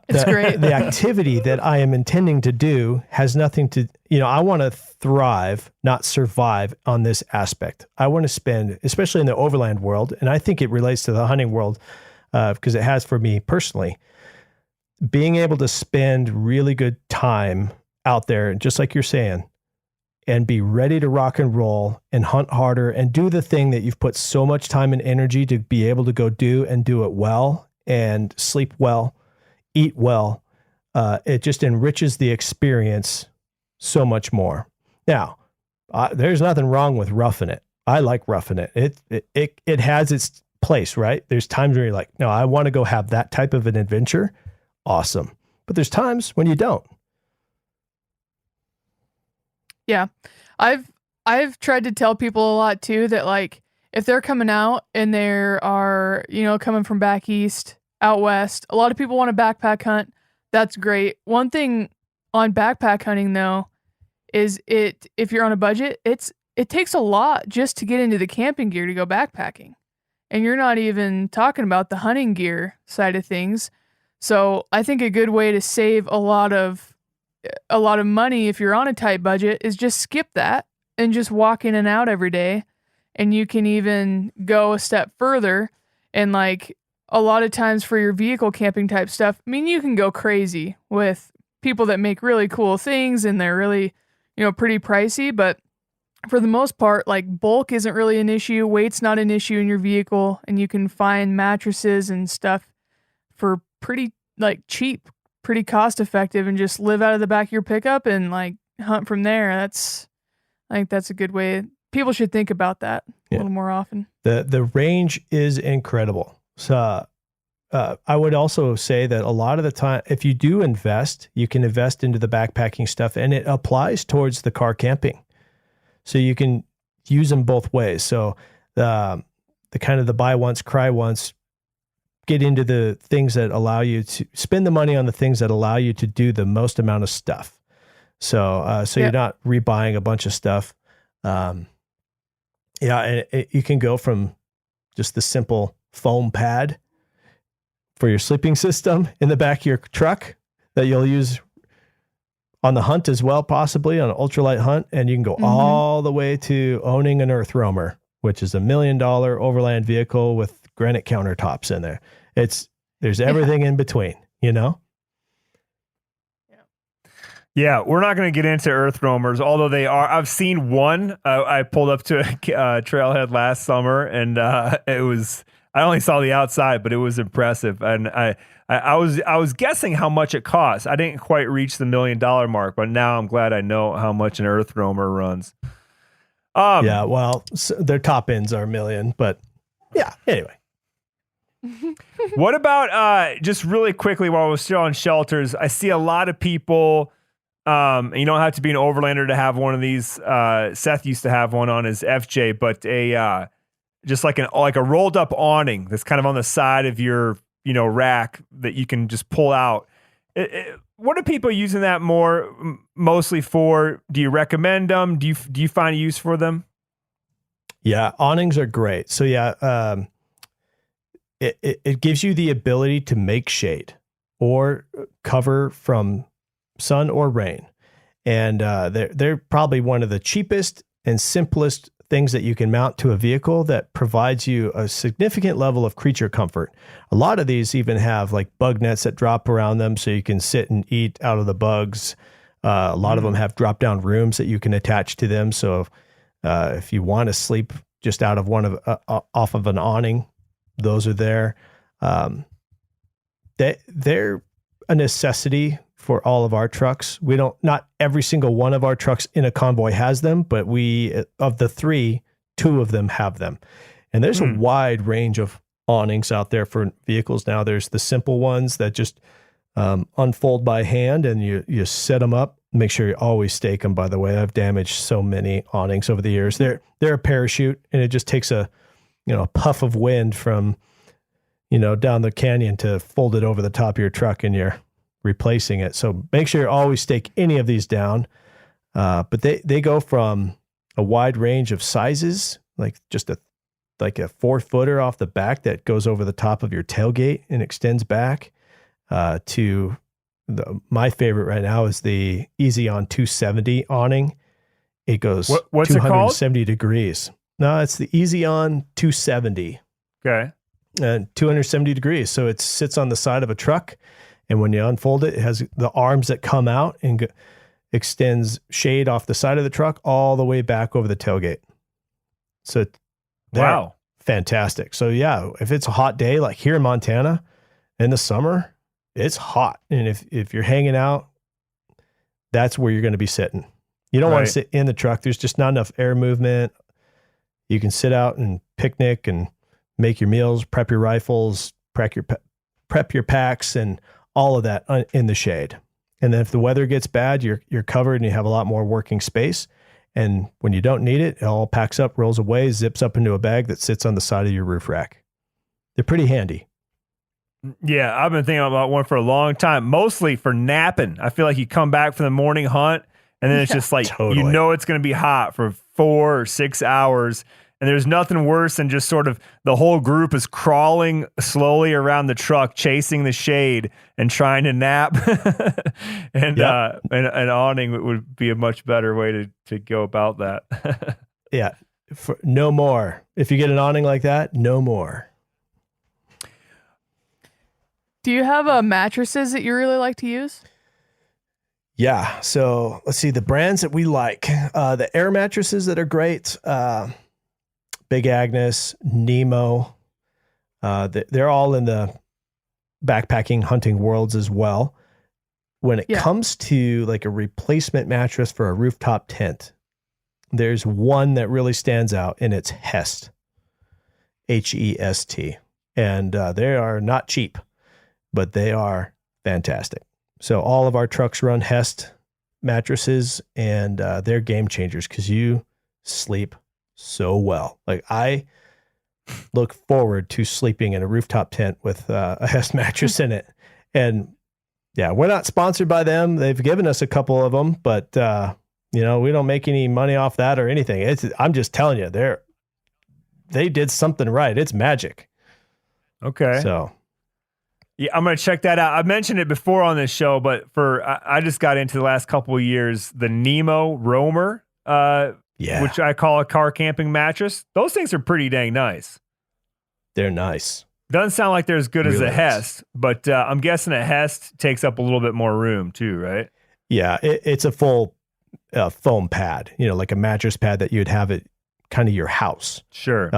it's great. The activity that I am intending to do has nothing to. I want to thrive, not survive on this aspect. I want to spend, especially in the overland world, and I think it relates to the hunting world. Because it has for me personally, being able to spend really good time out there, just like you're saying, and be ready to rock and roll and hunt harder and do the thing that you've put so much time and energy to be able to go do and do it well and sleep well, eat well. It just enriches the experience so much more. Now, there's nothing wrong with roughing it. I like roughing it. It has its place, right? There's times where you're like, no, I want to go have that type of an adventure. Awesome. But there's times when you don't. Yeah. I've tried to tell people a lot too that, like, if they're coming out and they are, coming from back east, out west, a lot of people want to backpack hunt. That's great. One thing on backpack hunting though is if you're on a budget, it takes a lot just to get into the camping gear to go backpacking. And you're not even talking about the hunting gear side of things. So I think a good way to save a lot of money if you're on a tight budget is just skip that and just walk in and out every day. And you can even go a step further and like a lot of times for your vehicle camping type stuff, I mean, you can go crazy with people that make really cool things and they're really, pretty pricey, but for the most part, like bulk isn't really an issue. Weight's not an issue in your vehicle, and you can find mattresses and stuff for pretty like cheap, pretty cost effective, and just live out of the back of your pickup and like hunt from there. I think that's a good way. People should think about that a little more often. The range is incredible. So I would also say that a lot of the time, if you do invest, you can invest into the backpacking stuff, and it applies towards the car camping. So you can use them both ways. So the kind of the buy once, cry once, get into the things that allow you to spend the money on the things that allow you to do the most amount of stuff. So you're not rebuying a bunch of stuff. And you can go from just the simple foam pad for your sleeping system in the back of your truck that you'll use on the hunt as well, possibly on an ultralight hunt. And you can go all the way to owning an earth roamer, which is $1 million overland vehicle with granite countertops in there. There's everything in between, Yeah, we're not going to get into earth roamers, although they are. I've seen one. I pulled up to a trailhead last summer, and it was. I only saw the outside, but it was impressive. And I was guessing how much it costs. I didn't quite reach the $1 million mark, but now I'm glad I know how much an earth roamer runs. Their top ends are $1 million, but anyway. What about just really quickly while we're still on shelters? I see a lot of people. You don't have to be an overlander to have one of these. Seth used to have one on his FJ, but just like a rolled up awning that's kind of on the side of your rack that you can just pull out. What are people using that mostly for? Do you recommend them? Do you find use for them? Yeah, awnings are great. So it gives you the ability to make shade or cover from sun or rain. And they're probably one of the cheapest and simplest things that you can mount to a vehicle that provides you a significant level of creature comfort. A lot of these even have like bug nets that drop around them so you can sit and eat out of the bugs. A lot of them have drop down rooms that you can attach to them. So if you want to sleep just out of off of an awning, those are there. They're a necessity for all of our trucks. Not every single one of our trucks in a convoy has them, but of the 3, 2 of them have them. And there's a wide range of awnings out there for vehicles now. There's the simple ones that just unfold by hand and you set them up. Make sure you always stake them, by the way. I've damaged so many awnings over the years. They're a parachute, and it just takes a puff of wind from, down the canyon to fold it over the top of your truck, and you're replacing it. So make sure you always stake any of these down. But they go from a wide range of sizes, like just a 4-footer off the back that goes over the top of your tailgate and extends back, to my favorite right now is the Easy On 270 awning. It goes what's 270 degrees. No, it's the Easy On 270. Okay. And 270 degrees. So it sits on the side of a truck. And when you unfold it, it has the arms that come out and extends shade off the side of the truck all the way back over the tailgate. So wow, fantastic. So if it's a hot day, like here in Montana in the summer, it's hot. And if you're hanging out, that's where you're going to be sitting. You don't want to sit in the truck. There's just not enough air movement. You can sit out and picnic and make your meals, prep your rifles, prep your packs, and all of that in the shade. And then if the weather gets bad, you're covered and you have a lot more working space. And when you don't need it, it all packs up, rolls away, zips up into a bag that sits on the side of your roof rack. They're pretty handy. Yeah, I've been thinking about one for a long time, mostly for napping. I feel like you come back from the morning hunt, and then it's just like, Totally. you know it's going to be hot for 4 or 6 hours, and there's nothing worse than just sort of the whole group is crawling slowly around the truck, chasing the shade and trying to nap. And an awning would be a much better way to go about that. Yeah. No more. If you get an awning like that, no more. Do you have mattresses that you really like to use? Yeah. So let's see the brands that we like. The air mattresses that are great. Big Agnes, Nemo. They're all in the backpacking hunting worlds as well. When it comes to like a replacement mattress for a rooftop tent, there's one that really stands out, and it's Hest. Hest. And they are not cheap, but they are fantastic. So all of our trucks run Hest mattresses, and they're game changers because you sleep so well. Like I look forward to sleeping in a rooftop tent with a Hest mattress in it. And yeah, we're not sponsored by them. They've given us a couple of them, but we don't make any money off that or anything. I'm just telling you, they did something right. It's magic. Okay. So yeah, I'm going to check that out. I mentioned it before on this show, but I just got into the last couple of years, the Nemo Roamer, which I call a car camping mattress. Those things are pretty dang nice. They're nice. Doesn't sound like they're as good as Really a Hest, but I'm guessing a Hest takes up a little bit more room too, right? Yeah, it's a full foam pad, like a mattress pad that you'd have at kind of your house. Sure.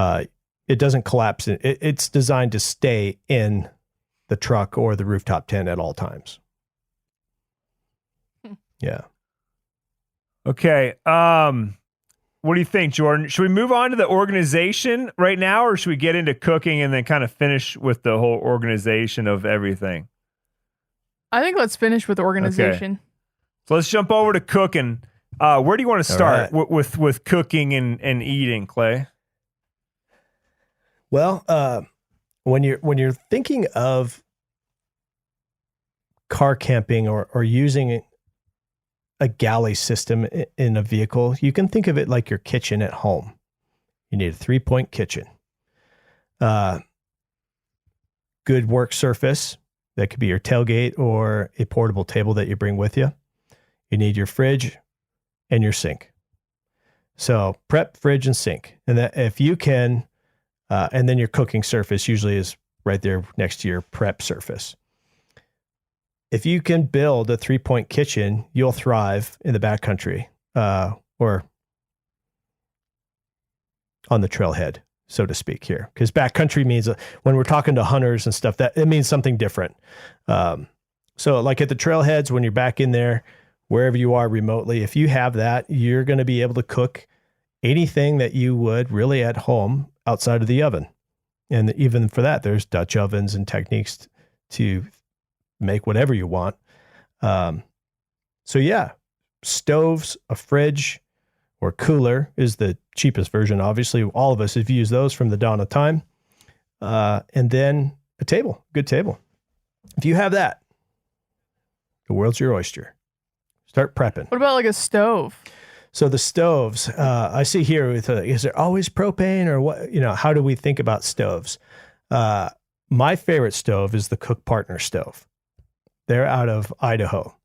It doesn't collapse. It's designed to stay in the truck or the rooftop tent at all times. Yeah. Okay. What do you think, Jordan? Should we move on to the organization right now, or should we get into cooking and then kind of finish with the whole organization of everything? I think let's finish with organization. Okay. So let's jump over to cooking. Where do you want to start with cooking and eating, Clay? Well, when you're thinking of car camping or using a galley system in a vehicle, you can think of it like your kitchen at home. You need a 3-point kitchen. Good work surface. That could be your tailgate or a portable table that you bring with you. You need your fridge and your sink. So prep, fridge, and sink. And that if you can, and then your cooking surface usually is right there next to your prep surface. If you can build a 3-point kitchen, you'll thrive in the backcountry or on the trailhead, so to speak here. Because backcountry means when we're talking to hunters and stuff, that it means something different. So like at the trailheads, when you're back in there, wherever you are remotely, if you have that, you're going to be able to cook anything that you would really at home outside of the oven. And even for that, there's Dutch ovens and techniques to make whatever you want. So yeah, stoves, a fridge or cooler is the cheapest version. Obviously, all of us have used those from the dawn of time. And then a table, good table. If you have that, the world's your oyster. Start prepping. What about like a stove? So the stoves, I see here with, is there always propane or what? How do we think about stoves? My favorite stove is the Cook Partner stove. They're out of Idaho,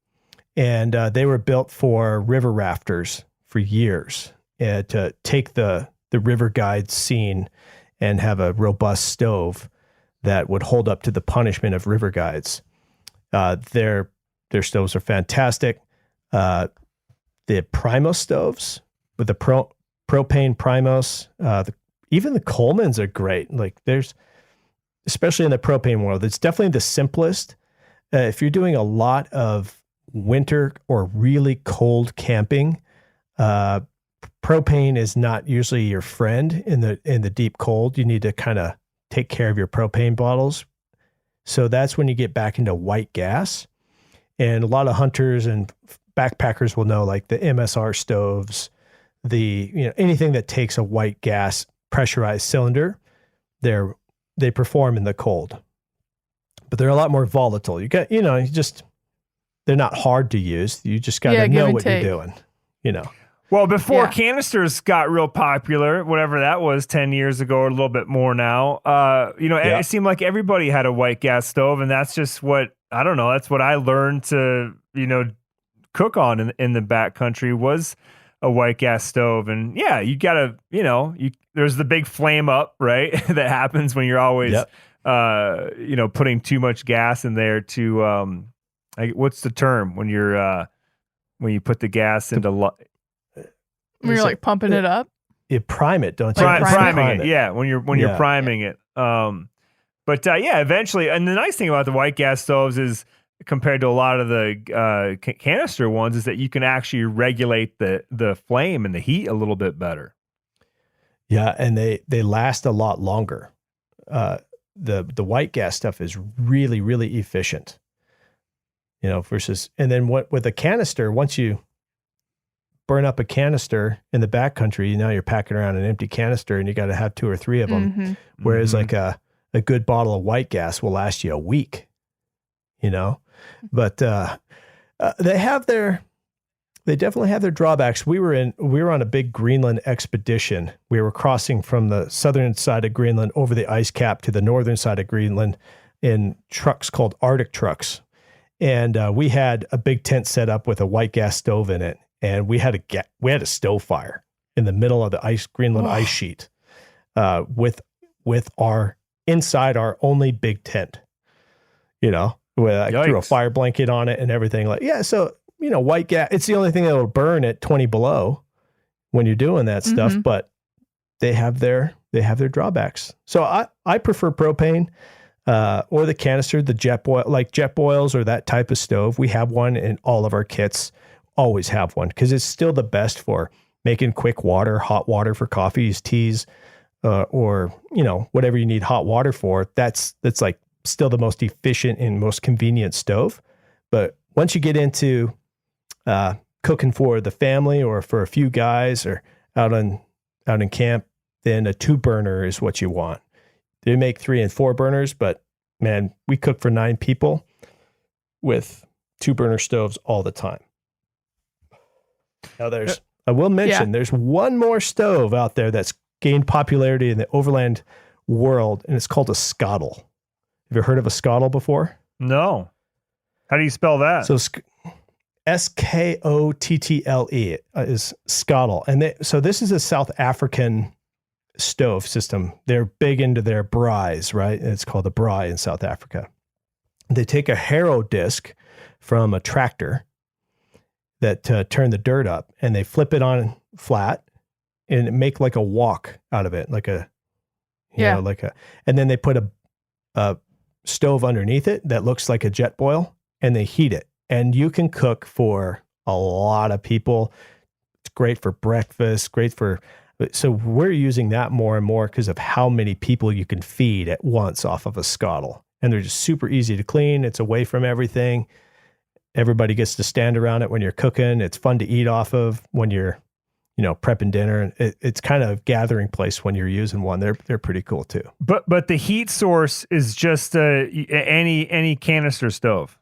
and they were built for river rafters for years to take the river guide scene and have a robust stove that would hold up to the punishment of river guides. Their stoves are fantastic. The Primos stoves with the propane Primos, even the Colemans are great. Like there's, especially in the propane world, it's definitely the simplest. If you're doing a lot of winter or really cold camping, propane is not usually your friend in the deep cold. You need to kind of take care of your propane bottles. So that's when you get back into white gas. And a lot of hunters and backpackers will know, like the MSR stoves, anything that takes a white gas pressurized cylinder, they perform in the cold. but they're a lot more volatile. They're not hard to use. You just got to know what you're doing, Well, before canisters got real popular, whatever that was 10 years ago or a little bit more now, it seemed like everybody had a white gas stove, and that's just that's what I learned to, cook on in the backcountry was a white gas stove. And yeah, you gotta, there's the big flame up, right? that happens when you're always, putting too much gas in there to, what's the term when you put the gas into when you're like pumping it up? You prime it, don't you? Priming it. Yeah. When you're priming it. Eventually. And the nice thing about the white gas stoves is, compared to a lot of the canister ones, is that you can actually regulate the flame and the heat a little bit better. Yeah, and they last a lot longer. The white gas stuff is really, really efficient. Versus, and then with a canister, once you burn up a canister in the backcountry, now you're packing around an empty canister and you got to have 2 or 3 of them. Mm-hmm. Whereas like a good bottle of white gas will last you a week. But they definitely have their drawbacks. We were on a big Greenland expedition. We were crossing from the southern side of Greenland over the ice cap to the northern side of Greenland in trucks called Arctic trucks. And we had a big tent set up with a white gas stove in it. And we had a stove fire in the middle of the Greenland ice sheet with inside our only big tent, where I threw a fire blanket on it and everything. So, white gas, it's the only thing that will burn at 20 below when you're doing that stuff, but they have their drawbacks. So I prefer propane or the canister, the jet boil, like jet boils or that type of stove. We have one in all of our kits, always have one, because it's still the best for making quick water, hot water for coffees, teas, or, whatever you need hot water for. That's like still the most efficient and most convenient stove. But once you get into cooking for the family or for a few guys or out in camp, then a 2-burner is what you want. They make 3 and 4 burners, but man, we cook for 9 people with 2-burner stoves all the time. Now I will mention there's one more stove out there that's gained popularity in the overland world, and it's called a skottle. Have you heard of a skottle before? No. How do you spell that? So Skottle is skottle. And so this is a South African stove system. They're big into their braais, right? It's called a braai in South Africa. They take a harrow disc from a tractor that turn the dirt up, and they flip it on flat and make like a wok out of it, and then they put a stove underneath it that looks like a jet boil, and they heat it. And you can cook for a lot of people. It's great for breakfast, so we're using that more and more because of how many people you can feed at once off of a skottle. And they're just super easy to clean. It's away from everything. Everybody gets to stand around it when you're cooking. It's fun to eat off of when you're, prepping dinner. It's kind of a gathering place when you're using one. They're pretty cool too. But the heat source is just any canister stove.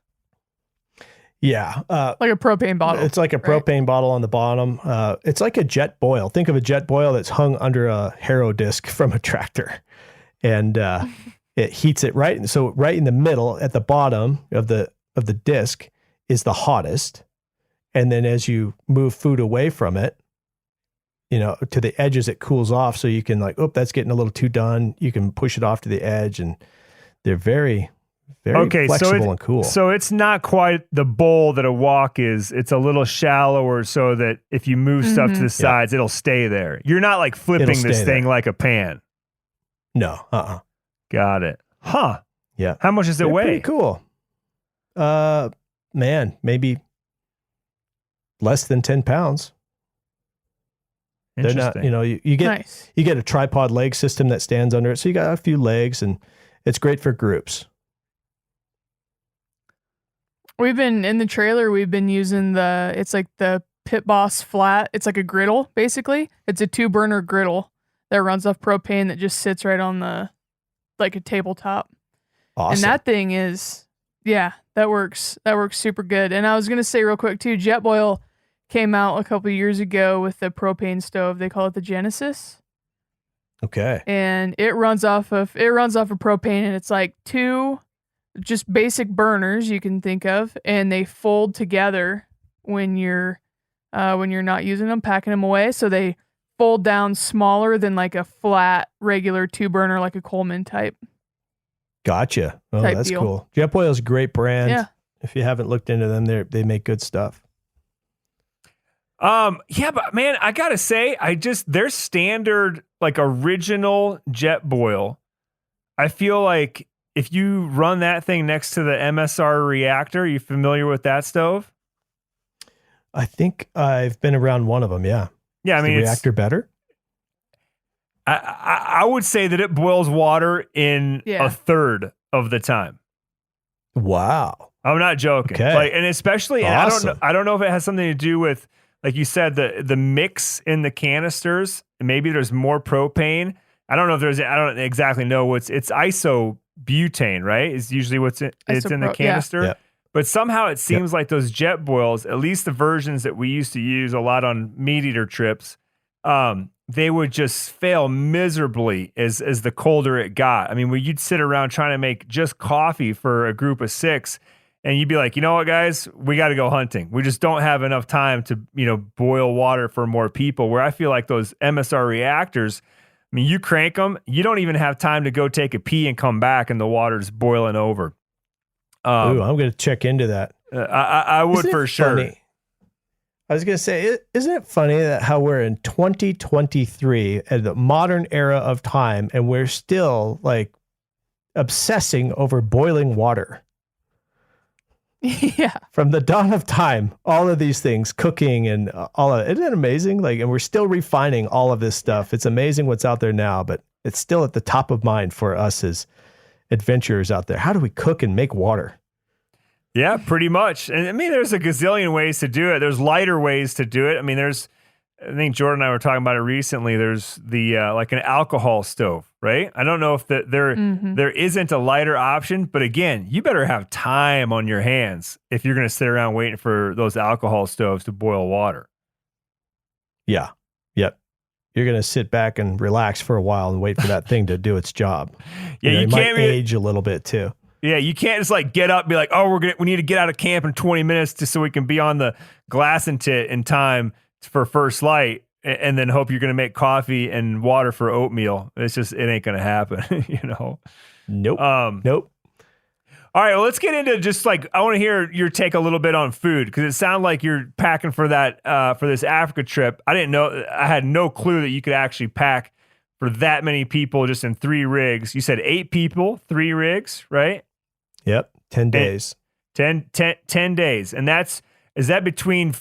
Yeah. Like a propane bottle. It's like a propane bottle on the bottom. It's like a jet boil. Think of a jet boil that's hung under a harrow disc from a tractor. And it heats it right. So right in the middle at the bottom of the disc is the hottest. And then as you move food away from it, to the edges, it cools off. So you can that's getting a little too done. You can push it off to the edge, and they're very, very flexible and cool. So it's not quite the bowl that a wok is. It's a little shallower so that if you move stuff to the sides, it'll stay there. You're not like flipping this thing like a pan. No. Got it. Huh. Yeah. How much does it weigh? Pretty cool. Man, maybe less than 10 pounds. They're not, you get you get a tripod leg system that stands under it. So you got a few legs, and it's great for groups. We've been in the trailer. We've been using it's like the Pit Boss flat. It's like a griddle, basically. It's a 2-burner griddle that runs off propane that just sits right on like a tabletop. Awesome. And that thing is, yeah, that works super good. And I was going to say real quick too, Jetboil came out a couple years ago with the propane stove. They call it the Genesis. Okay. And it runs off of propane, and it's like two just basic burners you can think of, and they fold together when you're not using them, packing them away. So they fold down smaller than like a flat regular 2-burner, like a Coleman type. Gotcha. Oh, Type that's deal. cool. Jetboil is a great brand. Yeah. If you haven't looked into them, they make good stuff. Yeah, but man, I gotta say, their standard, like original Jetboil, I feel like if you run that thing next to the MSR reactor, you familiar with that stove? I think I've been around one of them. Yeah. Yeah, I Is mean, the reactor better? I would say that it boils water in a third of the time. Wow. I'm not joking. Okay. Like, and especially, and Awesome. I don't know if it has something to do with, like you said, the mix in the canisters. Maybe there's more propane. I don't exactly know it's isobutane, right? Is usually it's in the canister. Yeah. But somehow it seems like those Jetboils, at least the versions that we used to use a lot on meat eater trips, they would just fail miserably as the colder it got. I mean, you'd sit around trying to make just coffee for a group of 6, and you'd be like, you know what, guys, we got to go hunting. We just don't have enough time to, boil water for more people. Where I feel like those MSR reactors, I mean, you crank them, you don't even have time to go take a pee and come back, and the water's boiling over. Ooh, I'm going to check into that. I would for sure. Funny? I was going to say, isn't it funny that how we're in 2023 at the modern era of time, and we're still like obsessing over boiling water? Yeah. From the dawn of time, all of these things, cooking and all of it. Isn't it amazing? Like, and we're still refining all of this stuff. It's amazing what's out there now, but it's still at the top of mind for us as adventurers out there. How do we cook and make water? Yeah, pretty much. And I mean, there's a gazillion ways to do it. There's lighter ways to do it. I mean, I think Jordan and I were talking about it recently. There's the like an alcohol stove, right? I don't know if there isn't a lighter option, but again, you better have time on your hands if you're going to sit around waiting for those alcohol stoves to boil water. Yeah. Yep. You're going to sit back and relax for a while and wait for that thing to do its job. Yeah, you might can't age a little bit too. Yeah, you can't just like get up and be like, oh, we need to get out of camp in 20 minutes just so we can be on the glass and tit in time for first light, and then hope you're going to make coffee and water for oatmeal. It ain't going to happen, Nope. Nope. All right, well, let's get into just like, I want to hear your take a little bit on food, because it sounded like you're packing for that, for this Africa trip. I had no clue that you could actually pack for that many people just in 3 rigs. You said 8 people, 3 rigs, right? Yep. 10 days. 10 days. And is that between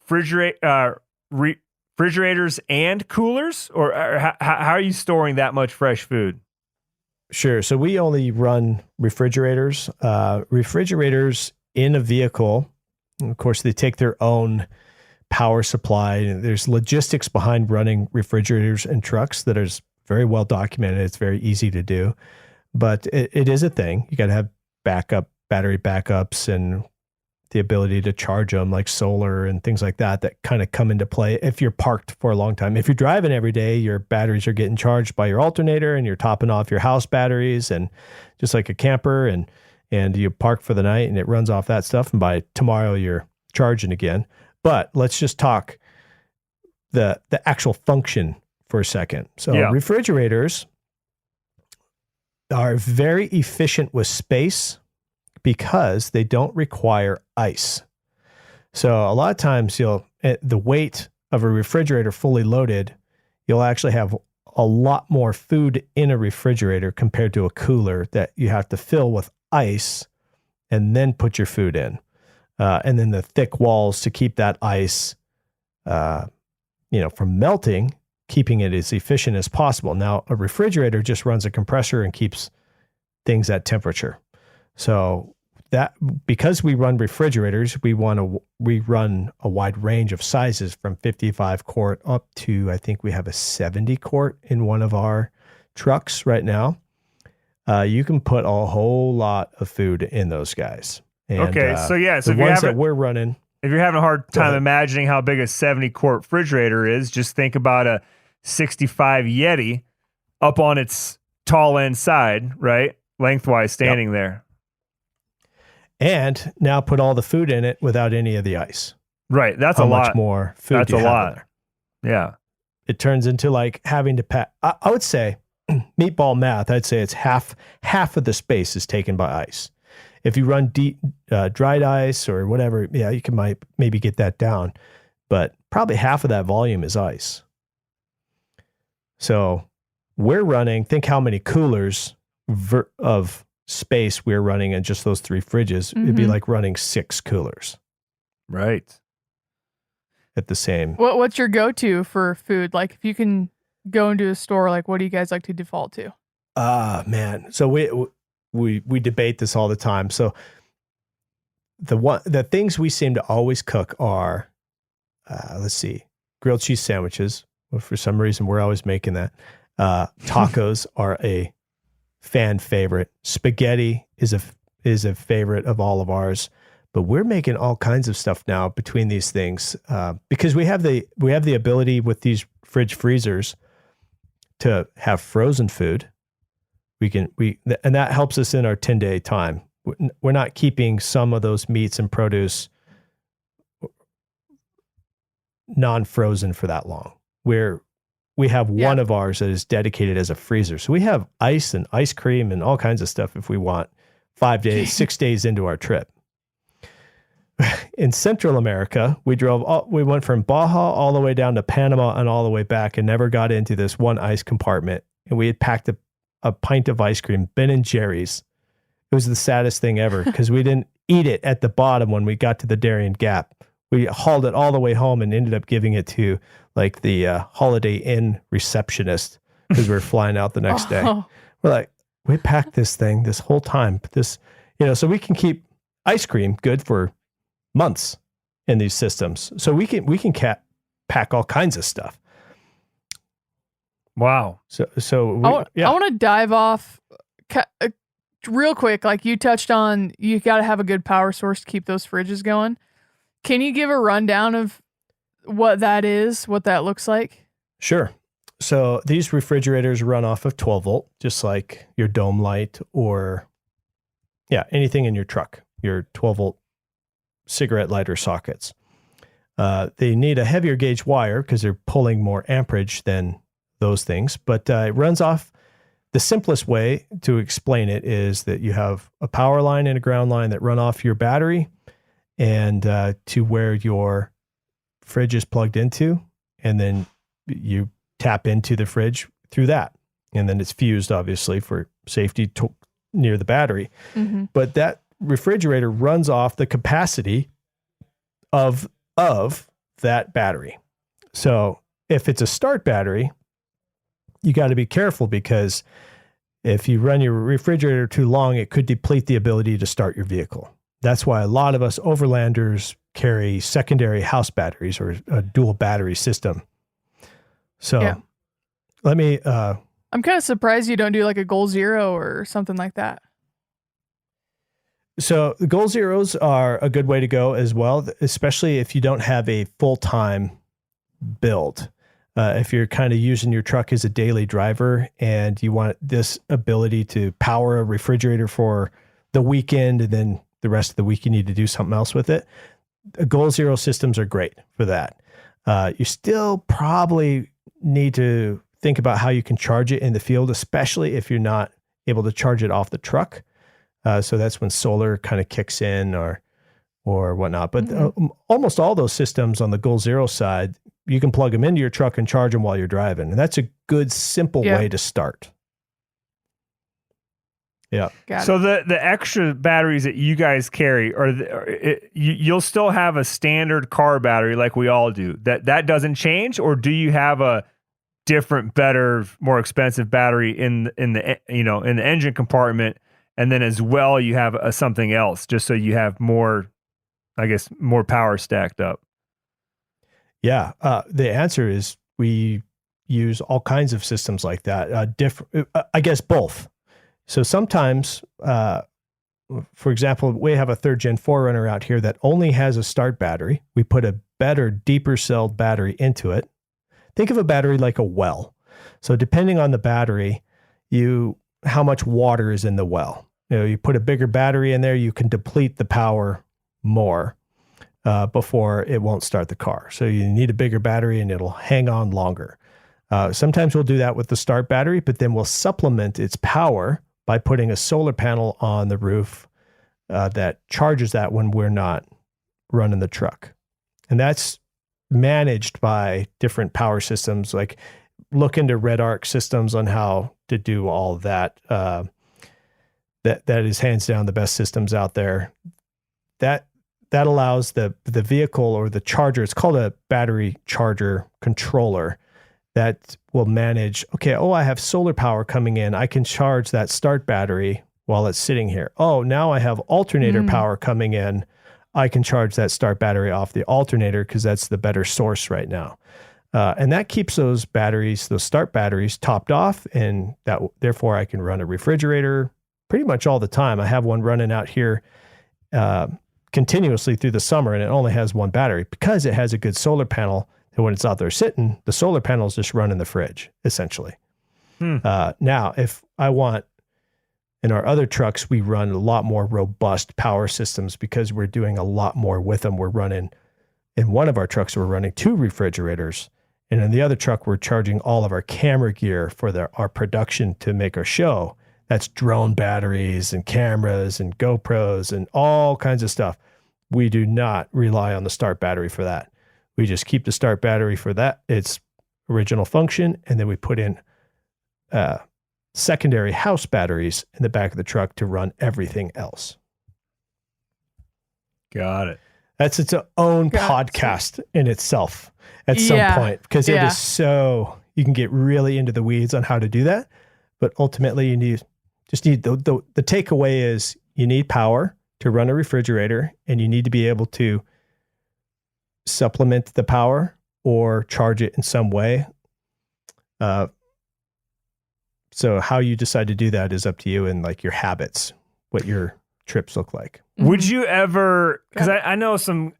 refrigerators and coolers, or how are you storing that much fresh food? Sure. So we only run refrigerators. Refrigerators in a vehicle, and of course, they take their own power supply. And there's logistics behind running refrigerators in trucks that is very well documented. It's very easy to do, but it is a thing. You got to have battery backups, and the ability to charge them, like solar and things like that kind of come into play if you're parked for a long time. If you're driving every day, your batteries are getting charged by your alternator, and you're topping off your house batteries, and just like a camper, and you park for the night and it runs off that stuff, and by tomorrow you're charging again. But let's just talk the actual function for a second. So refrigerators are very efficient with space because they don't require ice. So a lot of times the weight of a refrigerator fully loaded, you'll actually have a lot more food in a refrigerator compared to a cooler that you have to fill with ice and then put your food in. And then the thick walls to keep that ice, from melting, keeping it as efficient as possible. Now, a refrigerator just runs a compressor and keeps things at temperature. So because we run refrigerators, we run a wide range of sizes from 55 quart up to, I think we have a 70 quart in one of our trucks right now. you can put a whole lot of food in those guys. And, okay, so yeah, so the ones that we're running. If you're having a hard time imagining how big a 70-quart refrigerator is, just think about a 65 Yeti up on its tall end side, right? Lengthwise standing there. And now put all the food in it without any of the ice. Right, that's how a lot. Much more food That's you a have lot. in there. Yeah. It turns into like having to pack. I would say, meatball math, I'd say it's half of the space is taken by ice. If you run dried ice or whatever, yeah, you can maybe get that down, but probably half of that volume is ice. So we're running, think how many coolers of space we're running in just those 3 fridges. Mm-hmm. It'd be like running 6 coolers. Right. At the same. What's your go-to for food? Like if you can go into a store, like what do you guys like to default to? Man. So we debate this all the time. So the things we seem to always cook are, let's see, grilled cheese sandwiches. Well, for some reason, we're always making that. Tacos are a fan favorite. Spaghetti is a favorite of all of ours. But we're making all kinds of stuff now between these things because we have the ability with these fridge freezers to have frozen food. And that helps us in our 10-day time. We're not keeping some of those meats and produce non-frozen for that long. We have one of ours that is dedicated as a freezer. So we have ice and ice cream and all kinds of stuff if we want 5 days, 6 days into our trip. In Central America, we went from Baja all the way down to Panama and all the way back and never got into this one ice compartment. And we had packed a pint of ice cream, Ben & Jerry's. It was the saddest thing ever because we didn't eat it at the bottom when we got to the Darien Gap. We hauled it all the way home and ended up giving it to like the Holiday Inn receptionist because we were flying out the next day. We're like, we packed this thing this whole time. So we can keep ice cream good for months in these systems. So we can pack all kinds of stuff. Wow. I want to dive off real quick. Like you touched on, you got to have a good power source to keep those fridges going. Can you give a rundown of what that is, what that looks like? Sure. So these refrigerators run off of 12 volt, just like your dome light or anything in your truck, your 12 volt cigarette lighter sockets. They need a heavier gauge wire because they're pulling more amperage than those things, but it runs off. The simplest way to explain it is that you have a power line and a ground line that run off your battery and to where your fridge is plugged into, and then you tap into the fridge through that, and then it's fused obviously for safety near the battery. Mm-hmm. But that refrigerator runs off the capacity of that battery. So if it's a start battery, you got to be careful because if you run your refrigerator too long, it could deplete the ability to start your vehicle. That's why a lot of us overlanders carry secondary house batteries or a dual battery system. So let me... I'm kind of surprised you don't do like a Goal Zero or something like that. So the Goal Zeros are a good way to go as well, especially if you don't have a full-time build. If you're kind of using your truck as a daily driver and you want this ability to power a refrigerator for the weekend and then the rest of the week you need to do something else with it, Goal Zero systems are great for that. You still probably need to think about how you can charge it in the field, especially if you're not able to charge it off the truck. So that's when solar kind of kicks in or whatnot. But almost all those systems on the Goal Zero side, you can plug them into your truck and charge them while you're driving. And that's a good, simple way to start. Yeah. So the extra batteries that you guys carry, you'll still have a standard car battery like we all do. That doesn't change, or do you have a different, better, more expensive battery in the engine compartment, and then as well you have something else just so you have more, I guess, more power stacked up? Yeah. The answer is we use all kinds of systems like that. I guess both. So sometimes, for example, we have a 3rd Gen 4Runner out here that only has a start battery. We put a better, deeper celled battery into it. Think of a battery like a well. So depending on the battery, how much water is in the well. You put a bigger battery in there, you can deplete the power more before it won't start the car. So you need a bigger battery and it'll hang on longer. Sometimes we'll do that with the start battery, but then we'll supplement its power by putting a solar panel on the roof that charges that when we're not running the truck. And that's managed by different power systems. Like, look into Red Arc systems on how to do all of that. That is hands down the best systems out there. That allows the vehicle or the charger, it's called a battery charger controller, that will manage, I have solar power coming in. I can charge that start battery while it's sitting here. Oh, now I have alternator power coming in. I can charge that start battery off the alternator because that's the better source right now. And that keeps those batteries, those start batteries, topped off, and that therefore I can run a refrigerator pretty much all the time. I have one running out here continuously through the summer, and it only has one battery because it has a good solar panel. And when it's out there sitting, the solar panel is just running the fridge, essentially. Now, if I want, in our other trucks, we run a lot more robust power systems because we're doing a lot more with them. We're running, in one of our trucks, we're running 2 refrigerators. And in the other truck, we're charging all of our camera gear for our production to make our show. That's drone batteries and cameras and GoPros and all kinds of stuff. We do not rely on the start battery for that. We just keep the start battery for that, its original function, and then we put in secondary house batteries in the back of the truck to run everything else. Got it. That's its own podcast in itself at some point, because it is so, you can get really into the weeds on how to do that. But ultimately, you need the takeaway is you need power to run a refrigerator, and you need to be able to supplement the power or charge it in some way. So how you decide to do that is up to you and like your habits, what your trips look like. Would you ever, because I know some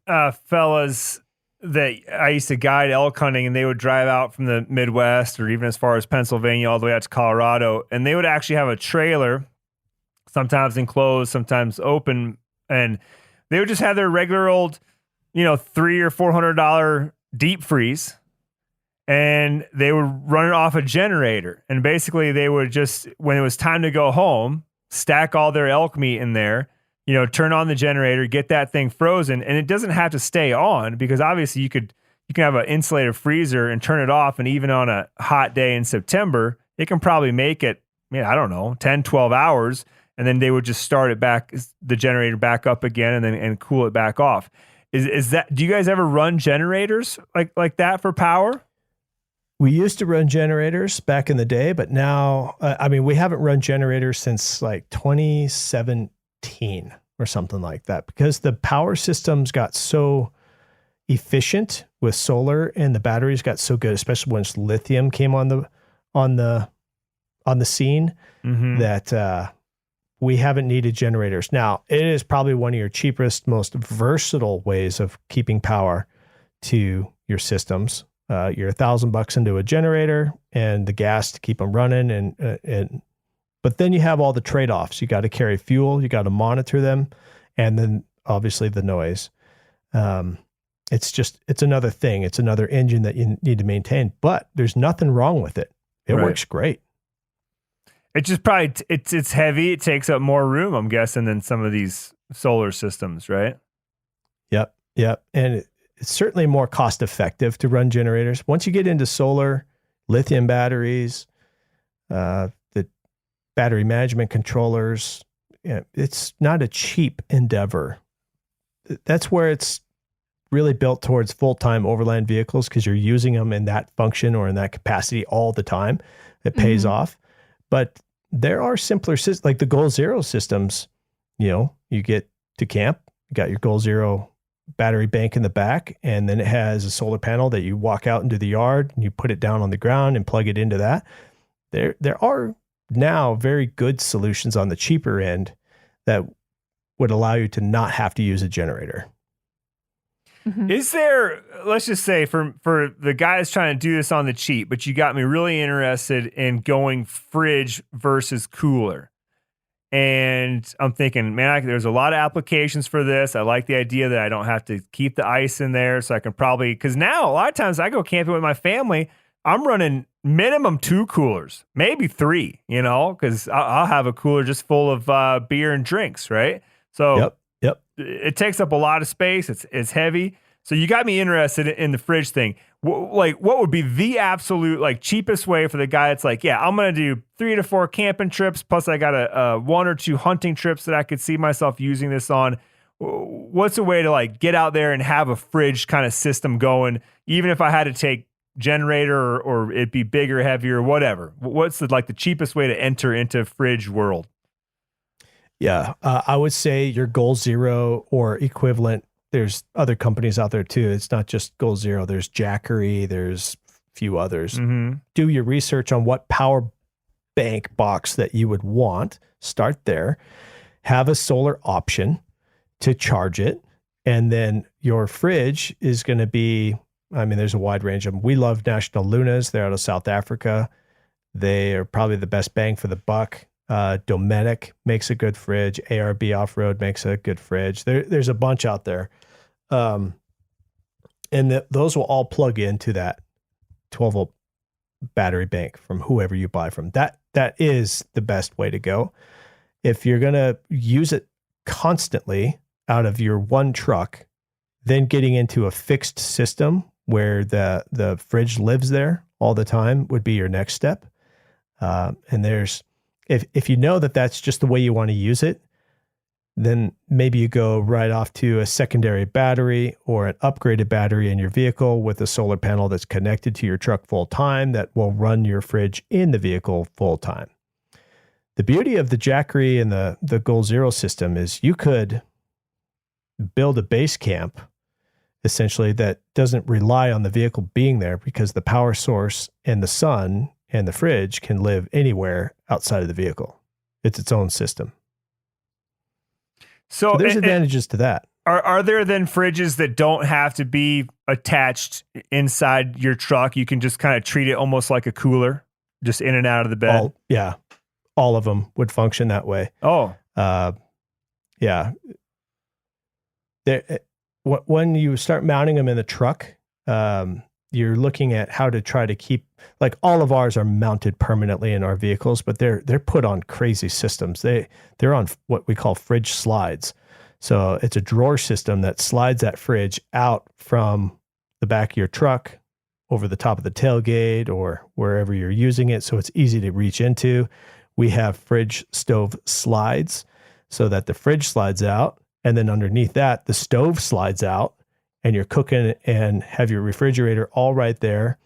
fellas that I used to guide elk hunting, and they would drive out from the Midwest or even as far as Pennsylvania all the way out to Colorado, and they would actually have a trailer, sometimes enclosed, sometimes open, and they would just have their regular old, $300 or $400 deep freeze, and they would run it off a generator. And basically they would just, when it was time to go home, stack all their elk meat in there, turn on the generator, get that thing frozen. And it doesn't have to stay on, because obviously you can have an insulated freezer and turn it off. And even on a hot day in September, it can probably make it, 10, 12 hours. And then they would just start it back, the generator back up again, and cool it back off. Is that, do you guys ever run generators like that for power? We used to run generators back in the day, but now, we haven't run generators since like 2017 or something like that, because the power systems got so efficient with solar and the batteries got so good, especially once lithium came on the scene, that we haven't needed generators. Now, it is probably one of your cheapest, most versatile ways of keeping power to your systems. You're $1,000 into a generator and the gas to keep them running, but then you have all the trade-offs. You got to carry fuel, you got to monitor them, and then obviously the noise. It's another thing. It's another engine that you need to maintain, but there's nothing wrong with it. It works great. It's just probably, it's heavy. It takes up more room, I'm guessing, than some of these solar systems, right? Yep. And it's certainly more cost effective to run generators. Once you get into solar, lithium batteries, the battery management controllers, it's not a cheap endeavor. That's where it's really built towards full-time overland vehicles, because you're using them in that function or in that capacity all the time. It pays off. But there are simpler systems, like the Goal Zero systems. You get to camp, you got your Goal Zero battery bank in the back, and then it has a solar panel that you walk out into the yard and you put it down on the ground and plug it into that. There are now very good solutions on the cheaper end that would allow you to not have to use a generator. Mhm. Is there, let's just say for the guys trying to do this on the cheap, but you got me really interested in going fridge versus cooler. And I'm thinking, man, there's a lot of applications for this. I like the idea that I don't have to keep the ice in there. So I can probably, because now a lot of times I go camping with my family, I'm running minimum 2 coolers, maybe 3, because I'll have a cooler just full of beer and drinks, right? So Yep. it takes up a lot of space. It's heavy. So you got me interested in the fridge thing. What would be the absolute cheapest way for the guy that's like, yeah, I'm going to do 3 to 4 camping trips. Plus I got a 1 or 2 hunting trips that I could see myself using this on. What's a way to get out there and have a fridge kind of system going, even if I had to take generator or it'd be bigger, heavier, whatever? What's the cheapest way to enter into fridge world? Yeah. I would say your Goal Zero or equivalent. There's other companies out there too. It's not just Goal Zero. There's Jackery. There's a few others. Mm-hmm. Do your research on what power bank box that you would want. Start there. Have a solar option to charge it. And then your fridge is going to be, there's a wide range of them. We love National Lunas. They're out of South Africa. They are probably the best bang for the buck. Dometic makes a good fridge. ARB Off-Road makes a good fridge. There's a bunch out there. And those will all plug into that 12-volt battery bank from whoever you buy from. That is the best way to go. If you're going to use it constantly out of your one truck, then getting into a fixed system where the fridge lives there all the time would be your next step. And if you know that that's just the way you want to use it, then maybe you go right off to a secondary battery or an upgraded battery in your vehicle with a solar panel that's connected to your truck full time that will run your fridge in the vehicle full time. The beauty of the Jackery and the Goal Zero system is you could build a base camp essentially that doesn't rely on the vehicle being there because the power source and the sun and the fridge can live anywhere outside of the vehicle. It's its own system. So there's advantages to that. Are there then fridges that don't have to be attached inside your truck? You can just kind of treat it almost like a cooler, just in and out of the bed? All of them would function that way. Oh. Yeah. When you start mounting them in the truck, you're looking at how to try to keep, all of ours are mounted permanently in our vehicles, but they're put on crazy systems. They're on what we call fridge slides. So it's a drawer system that slides that fridge out from the back of your truck over the top of the tailgate or wherever you're using it. So it's easy to reach into. We have fridge stove slides so that the fridge slides out. And then underneath that, the stove slides out. And you're cooking and have your refrigerator all right there.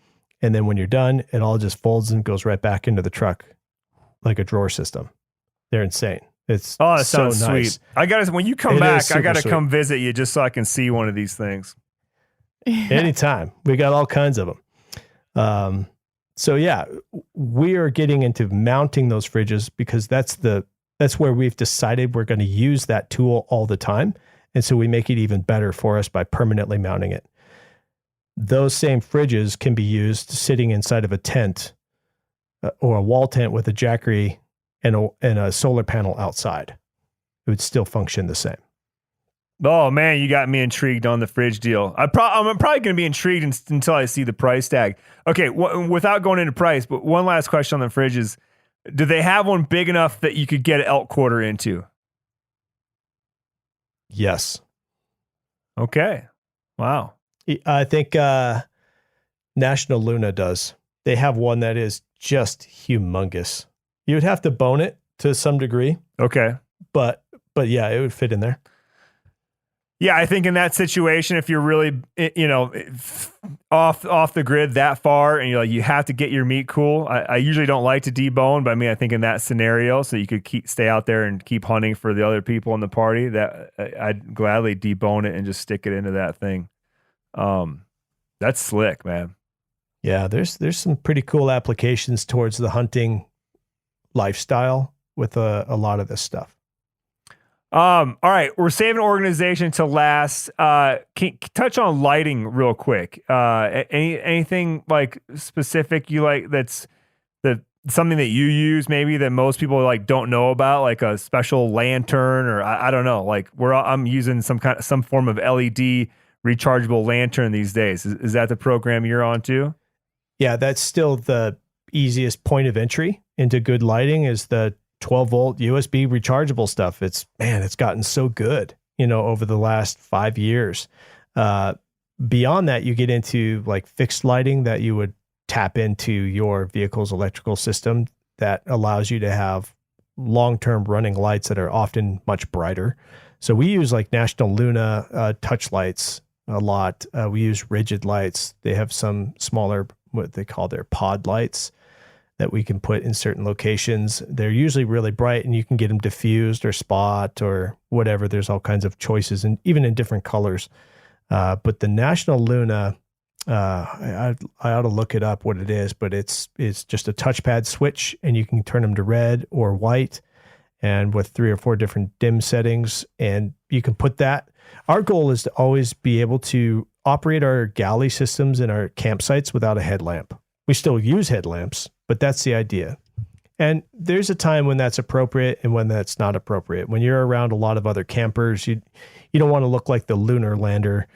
And then when you're done, it all just folds and goes right back into the truck like a drawer system. They're insane. That sounds so nice. Sweet. When you come back, I got to come visit you just so I can see one of these things. Anytime. We got all kinds of them. So yeah, we are getting into mounting those fridges because that's where we've decided we're going to use that tool all the time. And so we make it even better for us by permanently mounting it. Those same fridges can be used sitting inside of a tent or a wall tent with a Jackery and a solar panel outside. It would still function the same. Oh man, you got me intrigued on the fridge deal. I'm probably going to be intrigued until I see the price tag. Okay, without going into price, but one last question on the fridges. Do they have one big enough that you could get an elk quarter into? Yes. Okay. Wow. I think National Luna does. They have one that is just humongous. You would have to bone it to some degree. Okay. But yeah, it would fit in there. Yeah, I think in that situation, if you're really, off the grid that far, and you have to get your meat cool. I usually don't like to debone, but I think in that scenario, so you could stay out there and keep hunting for the other people in the party, that I'd gladly debone it and just stick it into that thing. That's slick, man. Yeah, there's some pretty cool applications towards the hunting lifestyle with a lot of this stuff. All right, we're saving organization to last. Touch on lighting real quick. Anything like specific you like that's something that you use maybe that most people like don't know about, like a special lantern, or I don't know. Like I'm using some form of LED rechargeable lantern these days. Is that the program you're on too? Yeah, that's still the easiest point of entry into good lighting is the 12-volt USB rechargeable stuff. It's gotten so good, over the last 5 years. Beyond that, you get into like fixed lighting that you would tap into your vehicle's electrical system that allows you to have long-term running lights that are often much brighter. So we use like National Luna touch lights a lot. We use rigid lights. They have some smaller, what they call their pod lights, that we can put in certain locations. They're usually really bright and you can get them diffused or spot or whatever. There's all kinds of choices, and even in different colors. But the National Luna, I ought to look it up what it is, but it's just a touchpad switch and you can turn them to red or white, and with 3 or 4 different dim settings, and you can put that. Our goal is to always be able to operate our galley systems in our campsites without a headlamp. We still use headlamps, but that's the idea. And there's a time when that's appropriate and when that's not appropriate. When you're around a lot of other campers, you don't want to look like the lunar lander,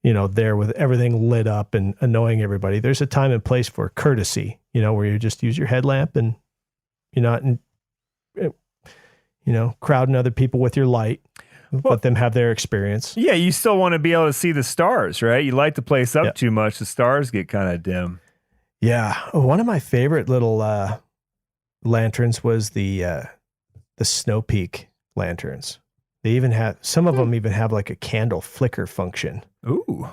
there with everything lit up and annoying everybody. There's a time and place for courtesy, where you just use your headlamp and you're not, crowding other people with your light. Let them have their experience. Yeah, you still want to be able to see the stars, right? You light the place up too much, the stars get kind of dim. Yeah, one of my favorite little lanterns was the Snow Peak lanterns. They even have some of them even have like a candle flicker function. Ooh,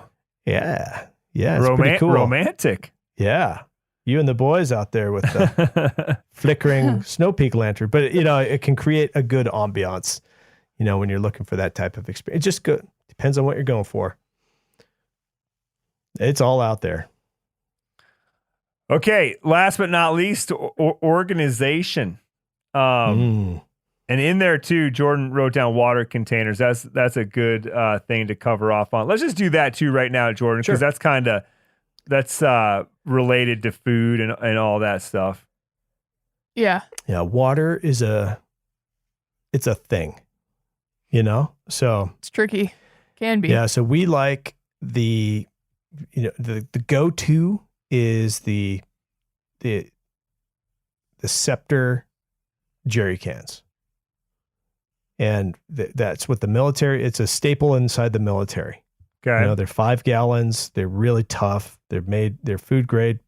yeah, it's pretty cool. Romantic. Yeah, you and the boys out there with the flickering Snow Peak lantern, but it can create a good ambiance. When you're looking for that type of experience, it's just good. Depends on what you're going for. It's all out there. Okay, last but not least, organization. And in there too, Jordan wrote down water containers. That's a good thing to cover off on. Let's just do that too right now, Jordan, because that's related to food and all that stuff. Yeah. Yeah, water is it's a thing, so it's tricky. Can be. Yeah, so we like the go-to is the Scepter jerry cans. And that's what the military, it's a staple inside the military. Okay. They're 5 gallons. They're really tough. They're food grade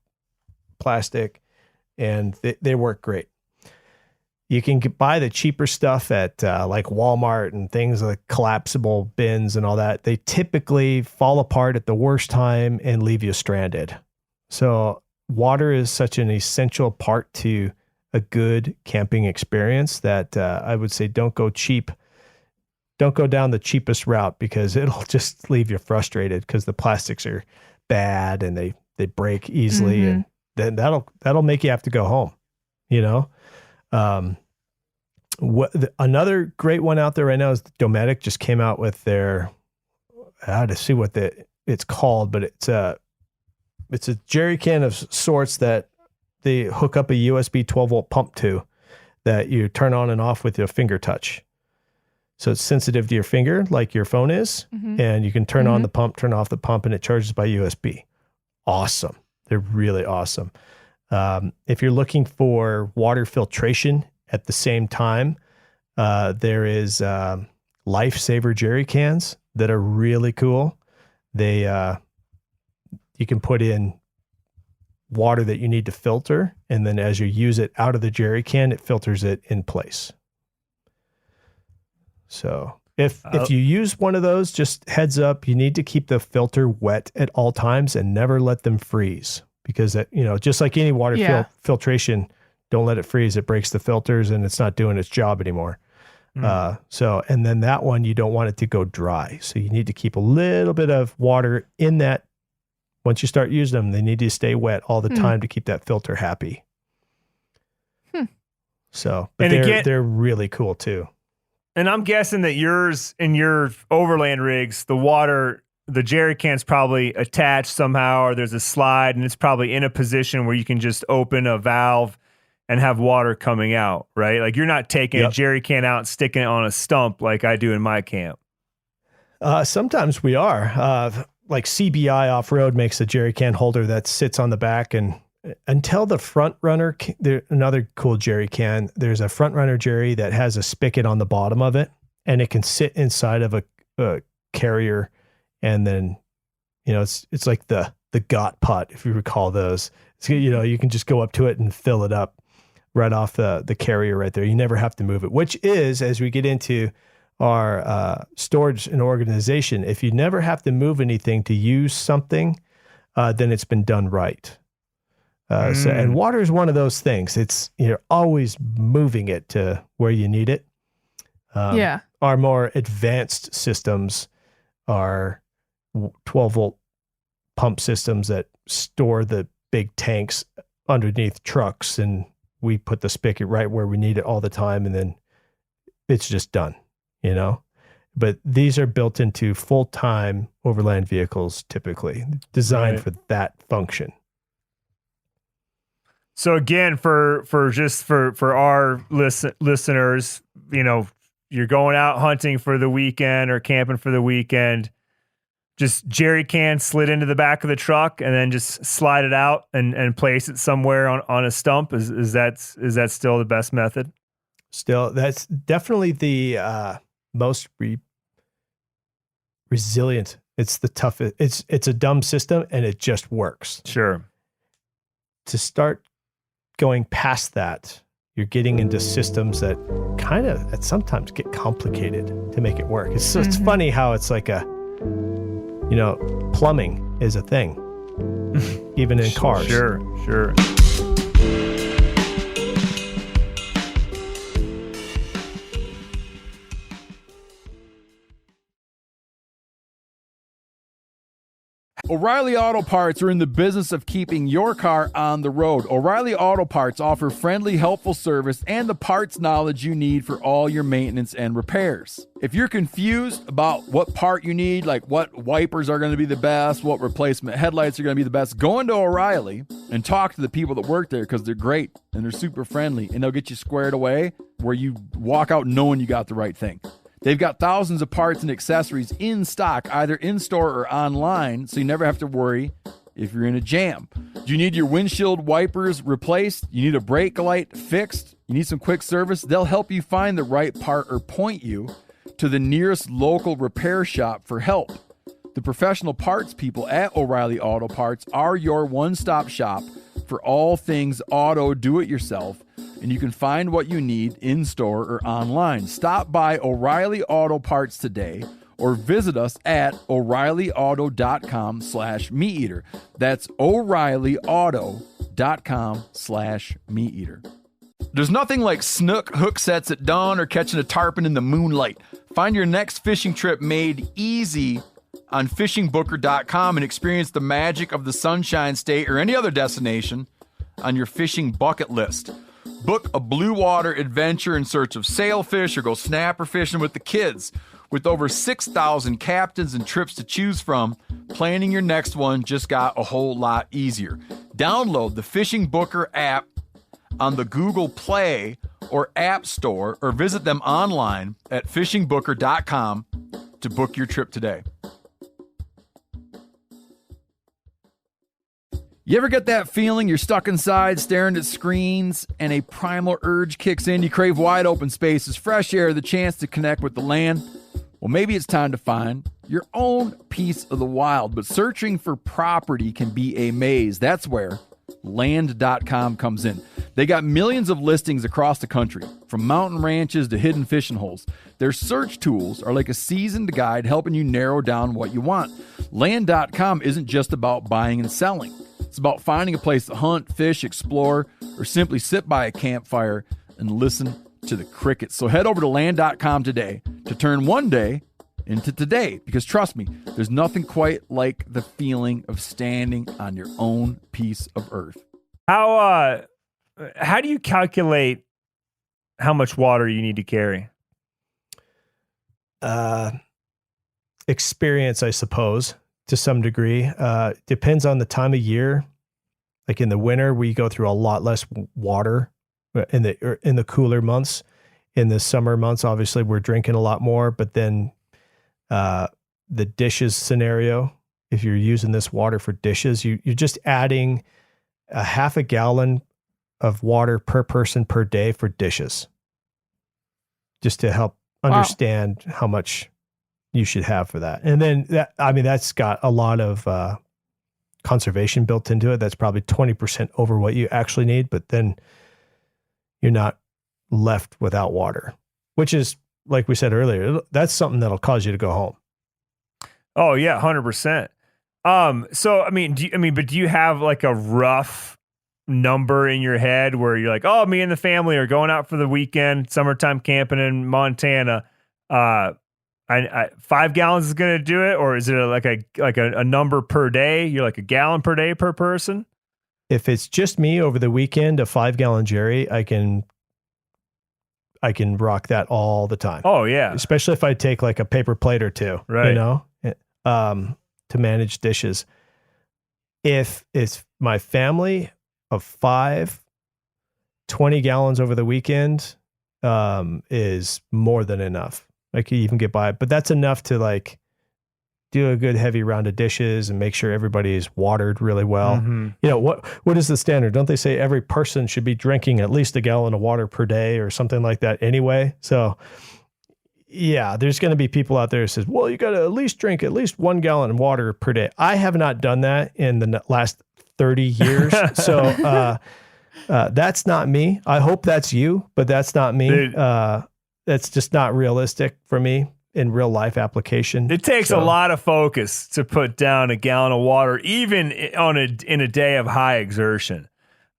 plastic, and they work great. You can buy the cheaper stuff at like Walmart and things like collapsible bins and all that. They typically fall apart at the worst time and leave you stranded. So water is such an essential part to a good camping experience that I would say don't go cheap. Don't go down the cheapest route, because it'll just leave you frustrated because the plastics are bad and they break easily. Mm-hmm. And then that'll make you have to go home, Another great one out there right now is Dometic just came out with their, I had to see what it's called, but it's a jerry can of sorts that they hook up a USB 12-volt pump to, that you turn on and off with your finger touch. So it's sensitive to your finger like your phone is, and you can turn on the pump, turn off the pump, and it charges by USB. Awesome. They're really awesome. If you're looking for water filtration at the same time, there is Lifesaver jerry cans that are really cool. They you can put in water that you need to filter, and then as you use it out of the jerry can, it filters it in place. So if you use one of those, just heads up, you need to keep the wet at all times and never let them freeze, because just like any water filtration, don't let it freeze. It breaks the filters and it's not doing its job anymore. And then that one, you don't want it to go dry. So you need to keep a little bit of water in that. Once you start using them, they need to stay wet all the time to keep that filter happy. So, but and they're really cool too. And I'm guessing that yours in your overland rigs, the jerry can's probably attached somehow, or there's a slide, and it's probably in a position where you can just open a valve and have water coming out, right? Like you're not taking a jerry can out and sticking it on a stump like I do in my camp. Sometimes we are. Like CBI Off-Road makes a jerry can holder that sits on the back, and until the front runner, another cool jerry can, there's a front runner jerry that has a spigot on the bottom of it, and it can sit inside of a carrier. And then, it's like the got pot, if you recall those. So, you can just go up to it and fill it up right off the carrier right there. You never have to move it, which is, as we get into our storage and organization, if you never have to move anything to use something, then it's been done right. And water is one of those things. You're always moving it to where you need it. Our more advanced systems are 12-volt pump systems that store the big tanks underneath trucks, and we put the spigot right where we need it all the time, and then it's just done, But these are built into full-time overland vehicles, typically designed for that function. So again, for our listeners, you're going out hunting for the weekend or camping for the weekend, just jerry can slid into the back of the truck and then just slide it out and place it somewhere on a stump. Is that still the best method? Still, that's definitely the most resilient. It's the toughest. It's a dumb system, and it just works. Sure. To start going past that, you're getting into systems that sometimes get complicated to make it work. It's funny how it's like plumbing is a thing, even in cars. Sure. O'Reilly Auto Parts are in the business of keeping your car on the road. O'Reilly Auto Parts offer friendly, helpful service and the parts knowledge you need for all your maintenance and repairs. If you're confused about what part you need, like what wipers are going to be the best, what replacement headlights are going to be the best, go into O'Reilly and talk to the people that work there, because they're great and they're super friendly, and they'll get you squared away where you walk out knowing you got the right thing. They've got thousands of parts and accessories in stock, either in-store or online, so you never have to worry if you're in a jam. Do you need your windshield wipers replaced? You need a brake light fixed? You need some quick service? They'll help you find the right part or point you to the nearest local repair shop for help. The professional parts people at O'Reilly Auto Parts are your one-stop shop for all things auto do-it-yourself, and you can find what you need in-store or online. Stop by O'Reilly Auto Parts today or visit us at O'ReillyAuto.com/MeatEater. That's O'ReillyAuto.com/MeatEater. There's nothing like snook hook sets at dawn or catching a tarpon in the moonlight. Find your next fishing trip made easy on fishingbooker.com and experience the magic of the Sunshine State or any other destination on your fishing bucket list. Book a blue water adventure in search of sailfish or go snapper fishing with the kids. With over 6,000 captains and trips to choose from, planning your next one just got a whole lot easier. Download the Fishing Booker app on the Google Play or App Store, or visit them online at fishingbooker.com to book your trip today. You ever get that feeling you're stuck inside staring at screens and a primal urge kicks in? You crave wide open spaces, fresh air, the chance to connect with the land. Well, maybe it's time to find your own piece of the wild, but searching for property can be a maze. That's where Land.com comes in. They got millions of listings across the country, from mountain ranches to hidden fishing holes. Their search tools are like a seasoned guide helping you narrow down what you want. Land.com isn't just about buying and selling. It's about finding a place to hunt, fish, explore, or simply sit by a campfire and listen to the crickets. So head over to Land.com today to turn one day into today, because trust me, there's nothing quite like the feeling of standing on your own piece of earth. How do you calculate how much water you need to carry? Experience, I suppose, to some degree. Depends on the time of year. Like in the winter, we go through a lot less water in the cooler months. In the summer months, obviously, we're drinking a lot more. But then the dishes scenario, if you're using this water for dishes, you're just adding a half a gallon of water per person per day for dishes, just to help understand how much you should have for that. And then that's got a lot of conservation built into it. That's probably 20% over what you actually need, but then you're not left without water, which is, like we said earlier, that's something that'll cause you to go home. Oh yeah, 100%. So do you have like a rough number in your head where you're like, oh, me and the family are going out for the weekend, summertime camping in Montana. 5 gallons is going to do it, or is it like a number per day? You're like a gallon per day per person. If it's just me over the weekend, a 5-gallon jerry, I can rock that all the time. Oh yeah, especially if I take like a paper plate or two, right? To manage dishes. If it's my family of 5, 20 gallons over the weekend is more than enough. I could even get by, but that's enough to like do a good heavy round of dishes and make sure everybody is watered really well. Mm-hmm. What is the standard? Don't they say every person should be drinking at least a gallon of water per day or something like that anyway? So yeah, there's going to be people out there who says, well, you got to at least drink at least 1 gallon of water per day. I have not done that in the last 30 years. So that's not me. I hope that's you, but that's not me. That's just not realistic for me in real life application. It takes a lot of focus to put down a gallon of water, even in a day of high exertion.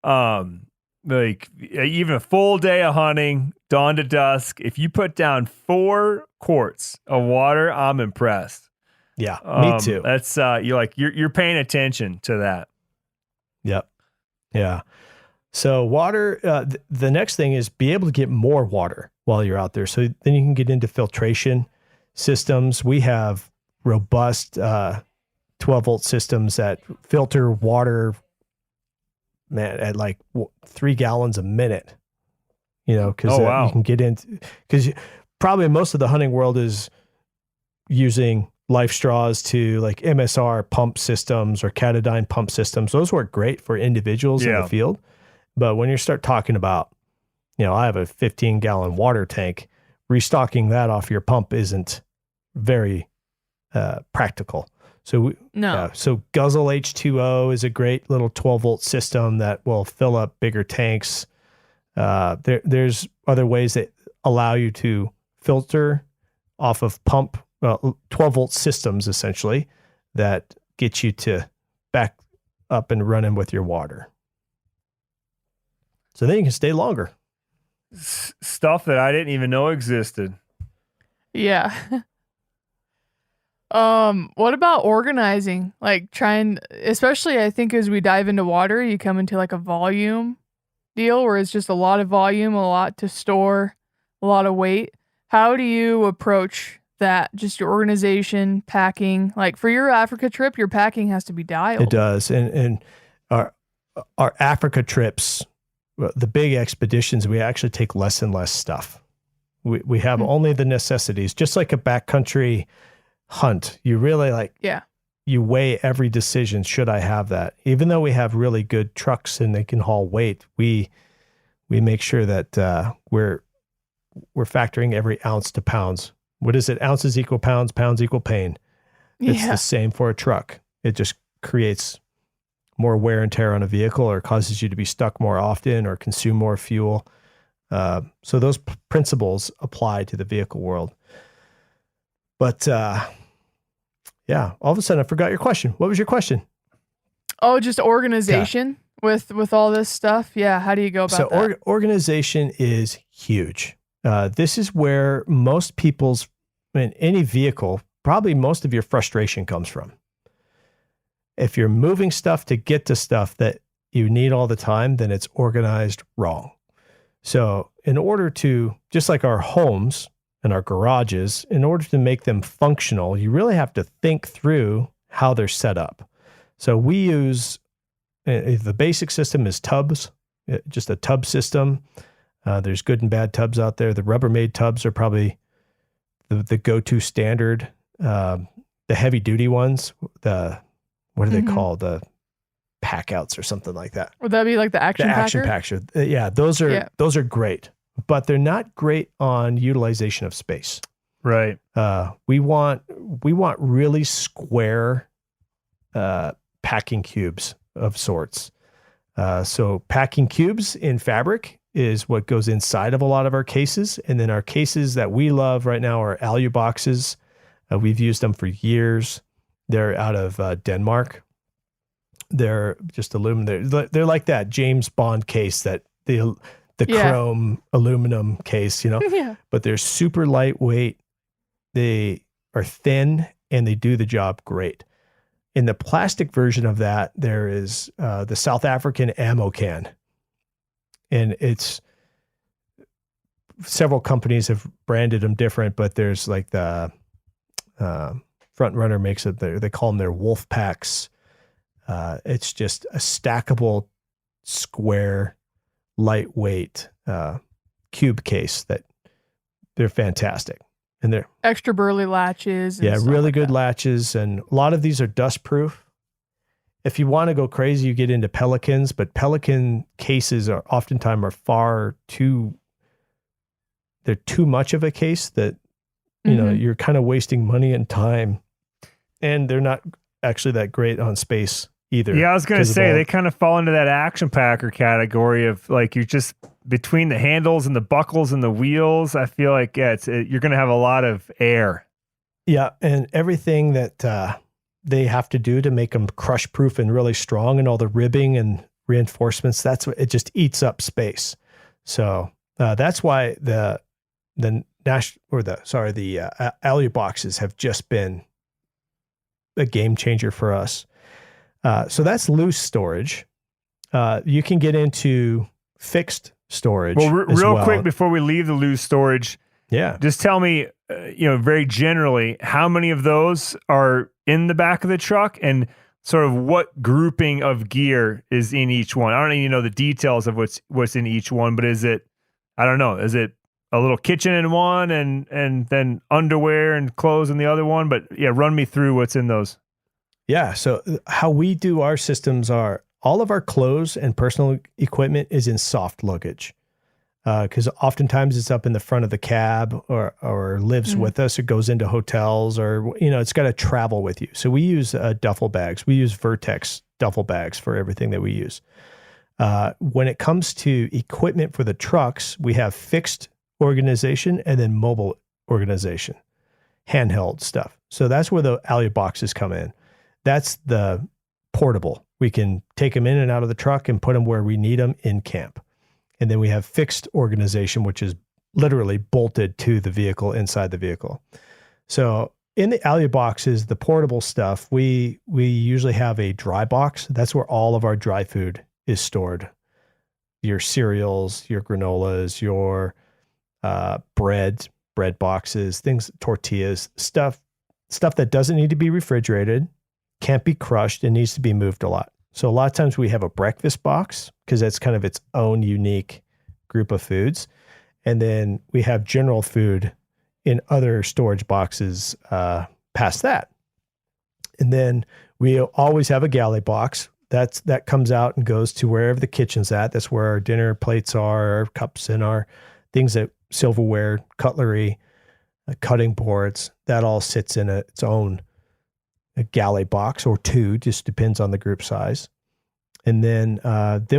Like even a full day of hunting, dawn to dusk. If you put down 4 quarts of water, I'm impressed. Yeah, me too. That's you're paying attention to that. Yep. Yeah. So water. The next thing is be able to get more water while you're out there. So then you can get into filtration systems. We have robust 12-volt systems that filter water, man, at like 3 gallons a minute, because you can get into, because probably most of the hunting world is using life straws to like MSR pump systems or Catadine pump systems. Those work great for individuals in the field. But when you start talking about, I have a 15-gallon water tank, restocking that off your pump isn't very practical. So so Guzzle H2O is a great little 12-volt system that will fill up bigger tanks. There's other ways that allow you to filter off of 12-volt systems, essentially, that get you to back up and running with your water. So then you can stay longer. Stuff that I didn't even know existed. Yeah. What about organizing? Like especially I think as we dive into water, you come into like a volume deal where it's just a lot of volume, a lot to store, a lot of weight. How do you approach that? Just your organization, packing. Like for your Africa trip, your packing has to be dialed. It does. And our Africa trips, the big expeditions, we actually take less and less stuff. We have only the necessities, just like a backcountry hunt. You really you weigh every decision. Should I have that? Even though we have really good trucks and they can haul weight, we make sure that we're factoring every ounce to pounds. What is it? Ounces equal pounds, pounds equal pain. It's the same for a truck. It just creates more wear and tear on a vehicle, or causes you to be stuck more often or consume more fuel. So those principles apply to the vehicle world. But all of a sudden I forgot your question. What was your question? Oh, just organization with all this stuff. Yeah. How do you go about that? Organization is huge. This is where most people's, in any vehicle, probably most of your frustration comes from. If you're moving stuff to get to stuff that you need all the time, then it's organized wrong. So in order to, just like our homes and our garages, in order to make them functional, you really have to think through how they're set up. So we use, the basic system is tubs, just a tub system. There's good and bad tubs out there. The Rubbermaid tubs are probably the go-to standard. The heavy-duty ones, what are they called? The pack-outs or something like that. Would that be like the action packer? Action packer. Yeah, those are great, but they're not great on utilization of space. Right. We want really square packing cubes of sorts. So packing cubes in fabric is what goes inside of a lot of our cases. And then our cases that we love right now are Alu boxes. We've used them for years. They're out of Denmark. They're just aluminum. They're like that James Bond case, that the chrome aluminum case, Yeah. But they're super lightweight. They are thin and they do the job great. In the plastic version of that, there is the South African ammo can. And it's, several companies have branded them different, but there's like the Front Runner makes it, they call them their wolf packs. It's just a stackable, square, lightweight cube case that they're fantastic. And they're extra burly latches. And really like good that. latches. And a lot of these are dust proof. If you want to go crazy, you get into Pelicans, but Pelican cases are oftentimes they're too much of a case that, you're kind of wasting money and time, and they're not actually that great on space either. Yeah, I was going to say they kind of fall into that action packer category of like, you're just between the handles and the buckles and the wheels. I feel like you're going to have a lot of air. Yeah, and everything that they have to do to make them crush proof and really strong, and all the ribbing and reinforcements, that's what it just eats up space. So that's why the Alu boxes have just been a game changer for us. So that's loose storage. You can get into fixed storage. Well, real quick before we leave the loose storage, just tell me, very generally, how many of those are in the back of the truck, and sort of what grouping of gear is in each one? I don't even know the details of what's in each one, but is it a little kitchen in one and then underwear and clothes in the other one? But yeah, run me through what's in those. Yeah. So how we do our systems are all of our clothes and personal equipment is in soft luggage. Because oftentimes it's up in the front of the cab or lives with us, or goes into hotels, or, it's got to travel with you. So we use duffel bags. We use Vertex duffel bags for everything that we use. When it comes to equipment for the trucks, we have fixed organization and then mobile organization, handheld stuff. So that's where the Alu boxes come in. That's the portable. We can take them in and out of the truck and put them where we need them in camp. And then we have fixed organization, which is literally bolted to the vehicle, inside the vehicle. So in the Alu boxes, the portable stuff, we usually have a dry box. That's where all of our dry food is stored. Your cereals, your granolas, your bread boxes, things, tortillas, stuff that doesn't need to be refrigerated, can't be crushed, and needs to be moved a lot. So a lot of times we have a breakfast box because that's kind of its own unique group of foods. And then we have general food in other storage boxes past that. And then we always have a galley box. That comes out and goes to wherever the kitchen's at. That's where our dinner plates are, our cups, and our things, that silverware, cutlery, cutting boards, that all sits in its own a galley box or two, just depends on the group size. And then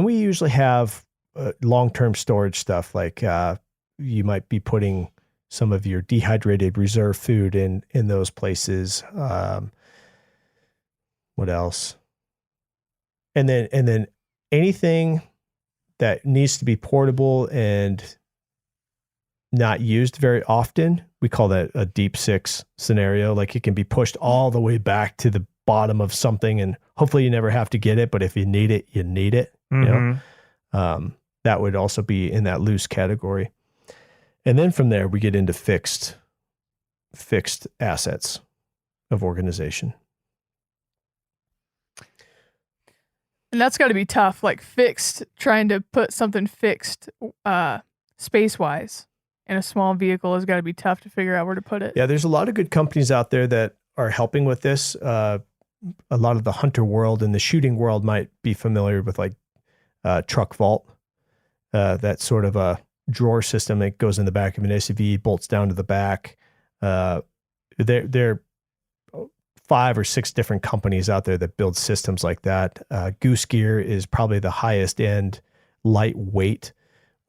we usually have long-term storage stuff, like you might be putting some of your dehydrated reserve food in those places. What else? And then anything that needs to be portable and not used very often, we call that a deep six scenario. Like, it can be pushed all the way back to the bottom of something, and hopefully you never have to get it, but if you need it, you need it. Mm-hmm. that would also be in that loose category. And then from there, we get into fixed assets of organization. And that's got to be tough, like fixed, trying to put something fixed space-wise in a small vehicle has got to be tough to figure out where to put it. Yeah, there's a lot of good companies out there that are helping with this. A lot of the hunter world and the shooting world might be familiar with like Truck Vault, that sort of a drawer system that goes in the back of an SUV, bolts down to the back. There 5 or 6 different companies out there that build systems like that. Goose Gear is probably the highest end lightweight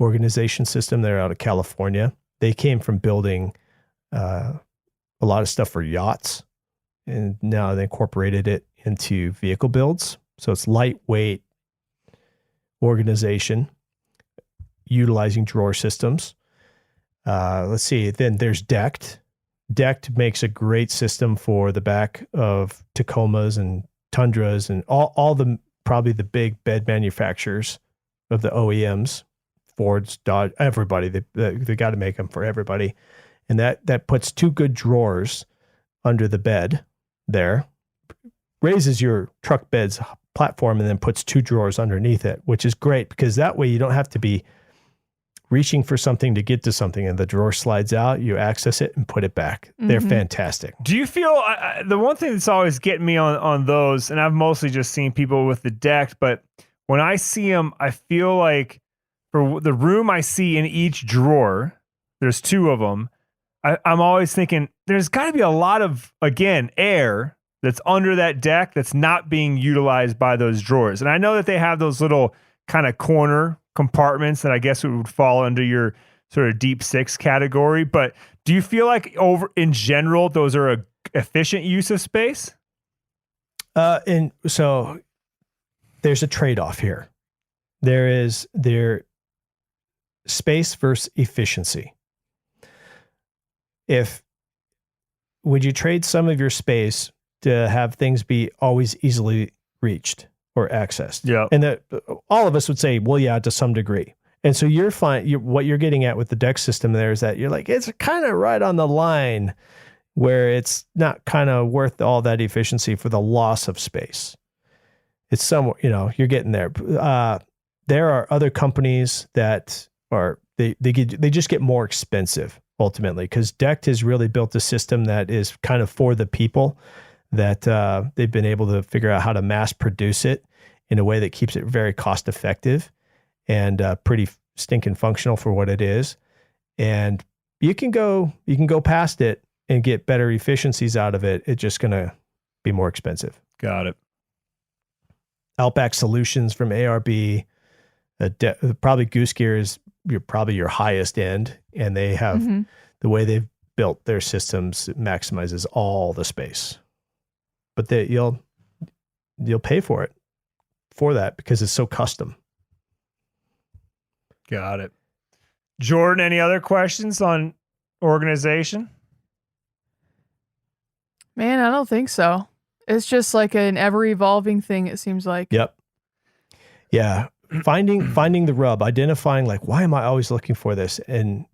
organization system. They're out of California. They came from building a lot of stuff for yachts, and now they incorporated it into vehicle builds. So it's lightweight organization utilizing drawer systems. Let's see. Then there's Decked. Decked makes a great system for the back of Tacomas and Tundras and all the probably the big bed manufacturers of the OEMs, Fords, Dodge, everybody. They got to make them for everybody, and that puts 2 good drawers under the bed there, raises your truck bed's platform, and then puts 2 drawers underneath it, which is great because that way you don't have to be reaching for something to get to something, and the drawer slides out, you access it and put it back. Mm-hmm. They're fantastic. Do you feel, the one thing that's always getting me on those, and I've mostly just seen people with the Decked, but when I see them, I feel like for the room I see in each drawer, there's 2 of them, I'm always thinking there's got to be a lot of, again, air that's under that deck that's not being utilized by those drawers. And I know that they have those little kind of corner compartments that I guess would fall under your sort of deep 6 category. But do you feel like in general, those are a efficient use of space? And so there's a trade-off here. There space versus efficiency. Would you trade some of your space to have things be always easily reached or accessed? Yeah. And all of us would say, well, yeah, to some degree. And so you're fine. What you're getting at with the deck system there is that you're like, it's kind of right on the line where it's not kind of worth all that efficiency for the loss of space. It's somewhere, you're getting there. There are other companies that they just get more expensive ultimately, because Decked has really built a system that is kind of for the people, that they've been able to figure out how to mass produce it in a way that keeps it very cost effective and pretty stinking functional for what it is. And you can go past it and get better efficiencies out of it. It's just going to be more expensive. Got it. Outback Solutions from ARB, probably Goose Gear is probably your highest end, and they have the way they've built their systems, it maximizes all the space. But you'll pay for it for that because it's so custom. Got it. Jordan, any other questions on organization? Man, I don't think so. It's just like an ever evolving thing, it seems like. Yep. Yeah. Finding the rub, identifying like, why am I always looking for this, and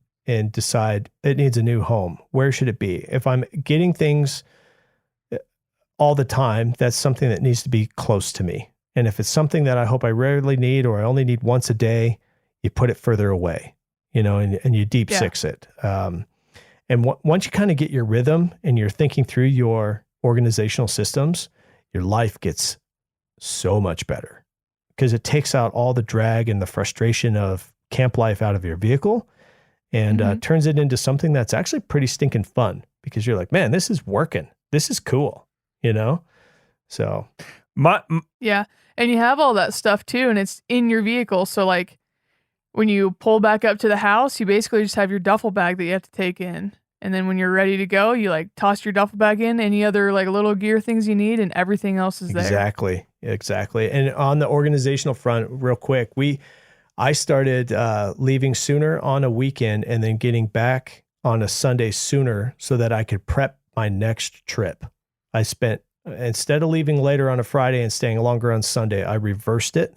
decide it needs a new home. Where should it be? If I'm getting things all the time, that's something that needs to be close to me. And if it's something that I hope I rarely need, or I only need once a day, you put it further away, and you deep six it. And once you kind of get your rhythm and you're thinking through your organizational systems, your life gets so much better because it takes out all the drag and the frustration of camp life out of your vehicle and turns it into something that's actually pretty stinking fun, because you're like, man, this is working. This is cool, So. Yeah. And you have all that stuff too, and it's in your vehicle. So like when you pull back up to the house, you basically just have your duffel bag that you have to take in. And then when you're ready to go, you like toss your duffel bag in, any other like little gear things you need, and everything else is there. Exactly. And on the organizational front, real quick, I started leaving sooner on a weekend and then getting back on a Sunday sooner so that I could prep my next trip. Instead of leaving later on a Friday and staying longer on Sunday, I reversed it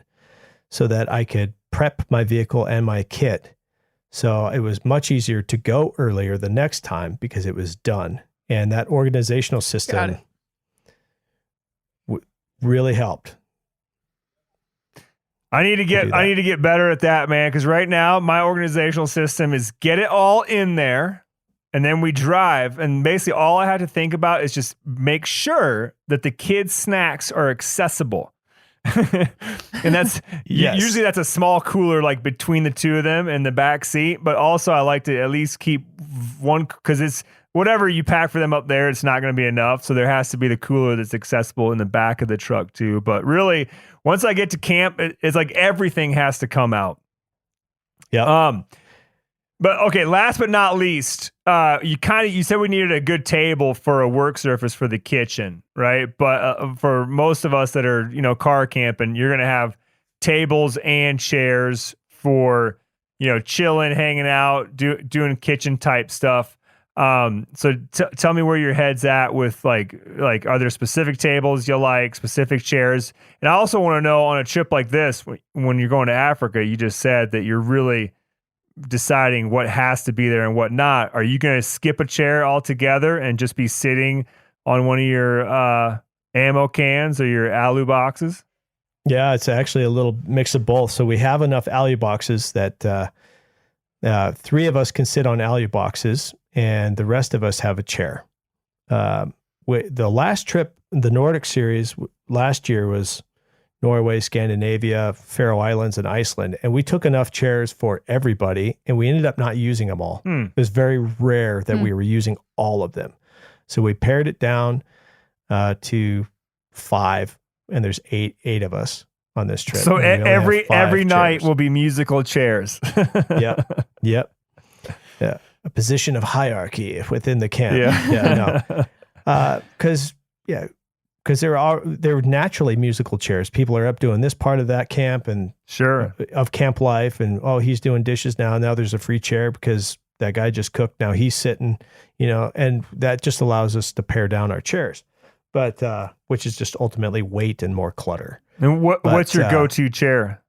so that I could prep my vehicle and my kit. So it was much easier to go earlier the next time because it was done. And that organizational system really helped. I need to get better at that, man. Because right now my organizational system is get it all in there, and then we drive. And basically, all I have to think about is just make sure that the kids' snacks are accessible. And that's usually that's a small cooler like between the two of them in the back seat. But also, I like to at least keep one because it's whatever you pack for them up there, it's not going to be enough. So there has to be the cooler that's accessible in the back of the truck too. But really, once I get to camp, it's like everything has to come out. Yeah. But okay, last but not least, you said we needed a good table for a work surface for the kitchen, right? But for most of us that are, car camping, you're going to have tables and chairs for, chilling, hanging out, doing kitchen type stuff. So tell me where your head's at with like, are there specific tables you like, specific chairs? And I also want to know on a trip like this, when you're going to Africa, you just said that you're really deciding what has to be there and what not. Are you going to skip a chair altogether and just be sitting on one of your ammo cans or your alu boxes? Yeah, it's actually a little mix of both. So we have enough alu boxes that 3 of us can sit on alu boxes and the rest of us have a chair. The last trip, the Nordic series last year was Norway, Scandinavia, Faroe Islands, and Iceland. And we took enough chairs for everybody, and we ended up not using them all. It was very rare that we were using all of them. So we pared it down to 5, and there's eight of us on this trip. So every night will be musical chairs. Yep. Yeah. A position of hierarchy within the camp. Because there are naturally musical chairs. People are up doing this part of that camp and of camp life, and he's doing dishes now. Now there's a free chair because that guy just cooked. Now he's sitting, and that just allows us to pare down our chairs, but which is just ultimately weight and more clutter. And what's your go-to chair?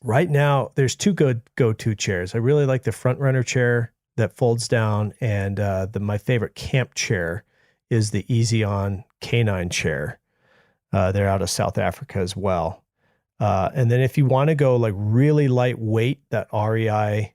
Right now, there's 2 good go-to chairs. I really like the front runner chair that folds down, and my favorite camp chair is the Easy On K9 chair. They're out of South Africa as well. And then if you want to go like really lightweight, that REI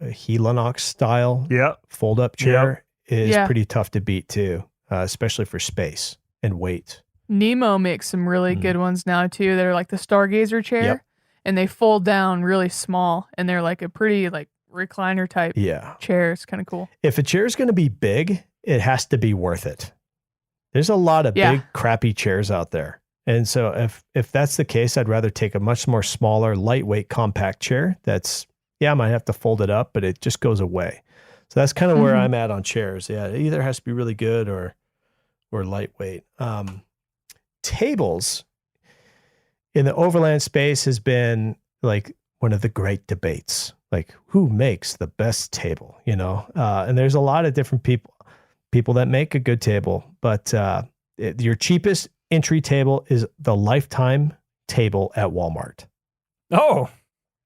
Helinox style fold up chair is pretty tough to beat too, especially for space and weight. Nemo makes some really good ones now too. They're like the Stargazer chair, and they fold down really small, and they're like a pretty like recliner type chair. It's kind of cool. If a chair is going to be big, it has to be worth it. There's a lot of big crappy chairs out there. And so if that's the case, I'd rather take a much more smaller, lightweight, compact chair. I might have to fold it up, but it just goes away. So that's kind of where I'm at on chairs. Yeah. It either has to be really good or lightweight. Tables in the overland space has been like one of the great debates. Like, who makes the best table, and there's a lot of different people that make a good table, but your cheapest entry table is the Lifetime table at Walmart. Oh,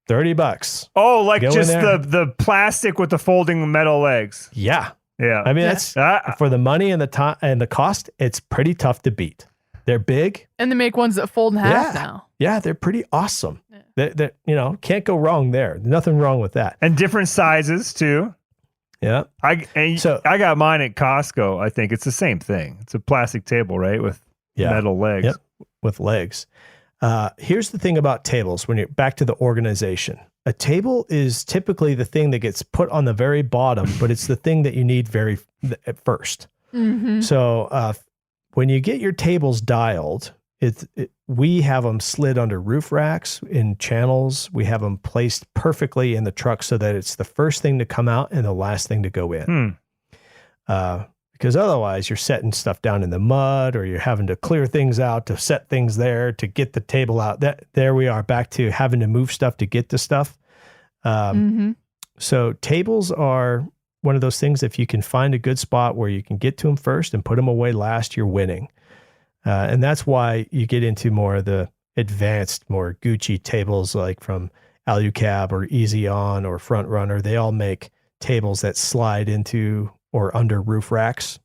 $30. Oh, like just the plastic with the folding metal legs. Yeah. I mean, that's for the money and the time and the cost, it's pretty tough to beat. They're big. And they make ones that fold in half now. Yeah, they're pretty awesome. That can't go wrong there. Nothing wrong with that. And different sizes too. Yeah. I got mine at Costco. I think it's the same thing. It's a plastic table, right? With metal legs. Yep. With legs. Here's the thing about tables when you're back to the organization. A table is typically the thing that gets put on the very bottom, but it's the thing that you need at first. Mm-hmm. So when you get your tables dialed, we have them slid under roof racks in channels. We have them placed perfectly in the truck so that it's the first thing to come out and the last thing to go in. Because otherwise you're setting stuff down in the mud, or you're having to clear things out to set things there to get the table out. There we are back to having to move stuff to get to stuff. So tables are one of those things, if you can find a good spot where you can get to them first and put them away last, you're winning. And that's why you get into more of the advanced, more Gucci tables like from Alucab or Easy On or Front Runner. They all make tables that slide into or under roof racks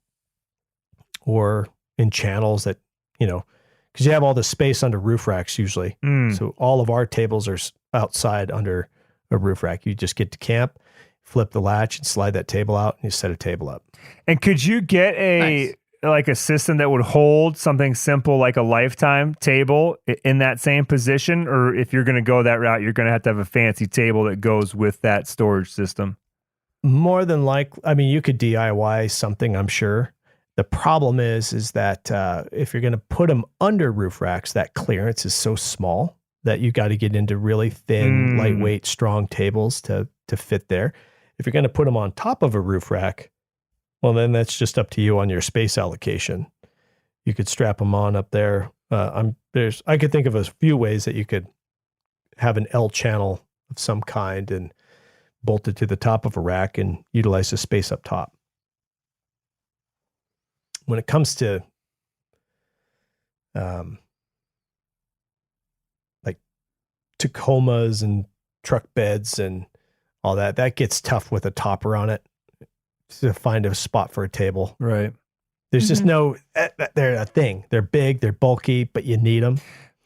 or in channels that, because you have all the space under roof racks usually. So all of our tables are outside under a roof rack. You just get to camp, flip the latch and slide that table out, and you set a table up. And could you get like a system that would hold something simple like a Lifetime table in that same position? Or if you're going to go that route, you're going to have a fancy table that goes with that storage system? More than likely, I mean, you could DIY something, I'm sure. The problem is that if you're going to put them under roof racks, that clearance is so small that you got to get into really thin, lightweight, strong tables to fit there. If you're going to put them on top of a roof rack, well, then that's just up to you on your space allocation. You could strap them on up there. I could think of a few ways that you could have an L channel of some kind and bolt it to the top of a rack and utilize the space up top. When it comes to like Tacomas and truck beds and all that, that gets tough with a topper on it to find a spot for a table. Right. There's just no, they're a thing. They're big, they're bulky, but you need them.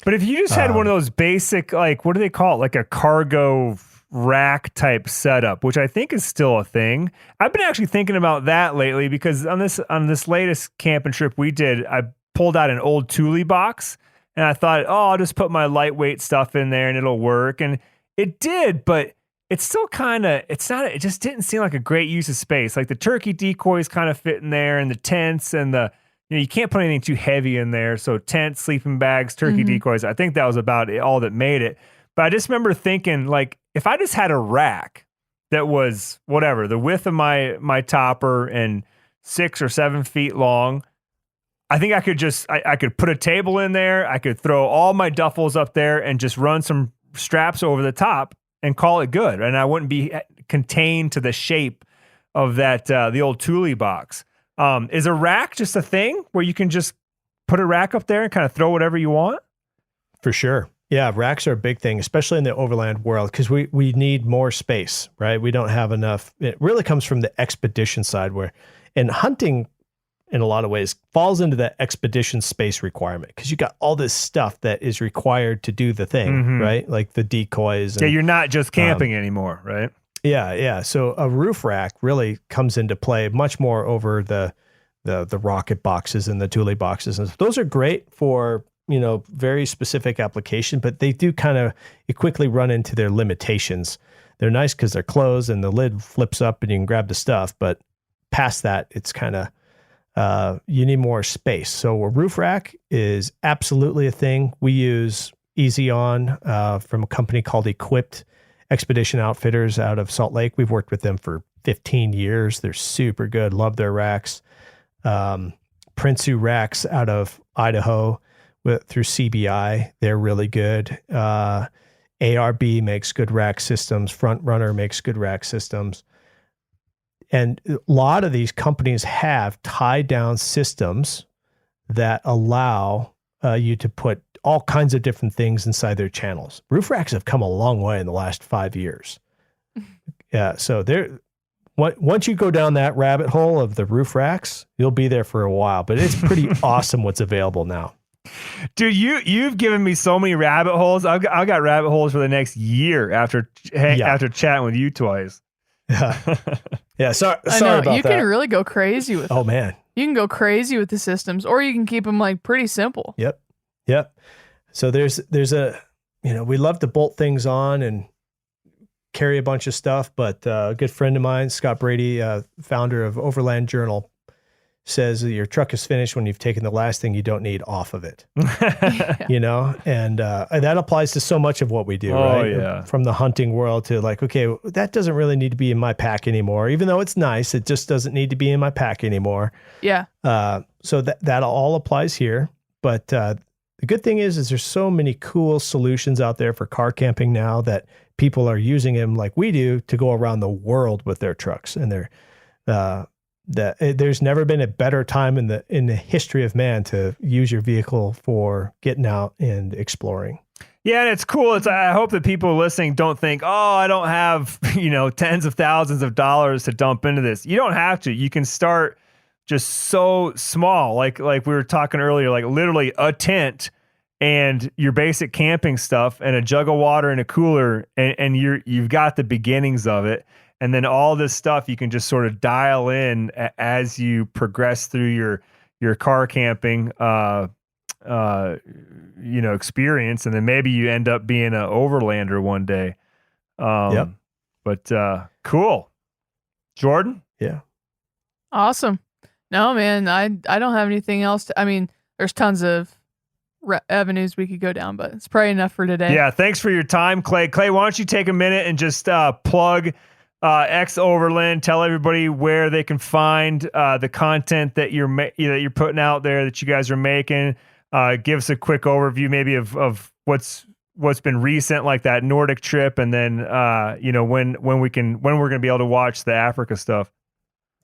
But if you just had one of those basic, like, what do they call it? Like a cargo rack type setup, which I think is still a thing. I've been actually thinking about that lately because on this latest camping trip we did, I pulled out an old Thule box and I thought, I'll just put my lightweight stuff in there and it'll work. And it did, but it's still it just didn't seem like a great use of space. Like the turkey decoys kind of fit in there and the tents and you can't put anything too heavy in there. So tents, sleeping bags, turkey decoys. I think that was about all that made it. But I just remember thinking, like, if I just had a rack that was whatever, the width of my topper and 6 or 7 feet long, I think I could I could put a table in there. I could throw all my duffels up there and just run some straps over the top and call it good. And I wouldn't be contained to the shape of that, the old Thule box. Is a rack just a thing where you can just put a rack up there and kind of throw whatever you want? For sure. Yeah, racks are a big thing, especially in the overland world, because we need more space, right? We don't have enough. It really comes from the expedition side and hunting in a lot of ways falls into that expedition space requirement because you got all this stuff that is required to do the thing, right? Like the decoys. And, you're not just camping anymore, right? Yeah. So a roof rack really comes into play much more over the rocket boxes and the Thule boxes. And those are great for, very specific application, but they do you quickly run into their limitations. They're nice because they're closed and the lid flips up and you can grab the stuff. But past that, it's you need more space. So a roof rack is absolutely a thing. We use Easy On from a company called Equipped Expedition Outfitters out of Salt Lake. We've worked with them for 15 years. They're super good. Love their racks. Prinsu racks out of Idaho through CBI. They're really good. ARB makes good rack systems. Front Runner makes good rack systems. And a lot of these companies have tied down systems that allow you to put all kinds of different things inside their channels. Roof racks have come a long way in the last 5 years. Yeah, so once you go down that rabbit hole of the roof racks, you'll be there for a while. But it's pretty awesome what's available now. Dude, you've given me so many rabbit holes. I've got rabbit holes for the next year after chatting with you twice. Yeah. Sorry about that. You can really go crazy with them. Oh man, you can go crazy with the systems, or you can keep them like pretty simple. Yep. So there's we love to bolt things on and carry a bunch of stuff, but a good friend of mine, Scott Brady, founder of Overland Journal, says that your truck is finished when you've taken the last thing you don't need off of it. And that applies to so much of what we do, right? Yeah. From the hunting world to like, okay, that doesn't really need to be in my pack anymore. Even though it's nice, it just doesn't need to be in my pack anymore. Yeah. So that all applies here. But the good thing is there's so many cool solutions out there for car camping now that people are using them like we do to go around the world with their trucks. And there's never been a better time in the history of man to use your vehicle for getting out and exploring. Yeah, and it's cool. I hope that people listening don't think, oh, I don't have, tens of thousands of dollars to dump into this. You don't have to. You can start just so small, like we were talking earlier, like literally a tent and your basic camping stuff and a jug of water and a cooler, and you've got the beginnings of it. And then all this stuff you can just sort of dial in as you progress through your car camping experience, and then maybe you end up being an overlander one day. Yep. But cool. Jordan? Yeah. Awesome. No, man, I don't have anything else. There's tons of avenues we could go down, but it's probably enough for today. Yeah, thanks for your time, Clay. Clay, why don't you take a minute and just plug X Overland, tell everybody where they can find the content that you're putting out there, that you guys are making. Give us a quick overview maybe of what's been recent, like that Nordic trip, and then when we're going to be able to watch the Africa stuff.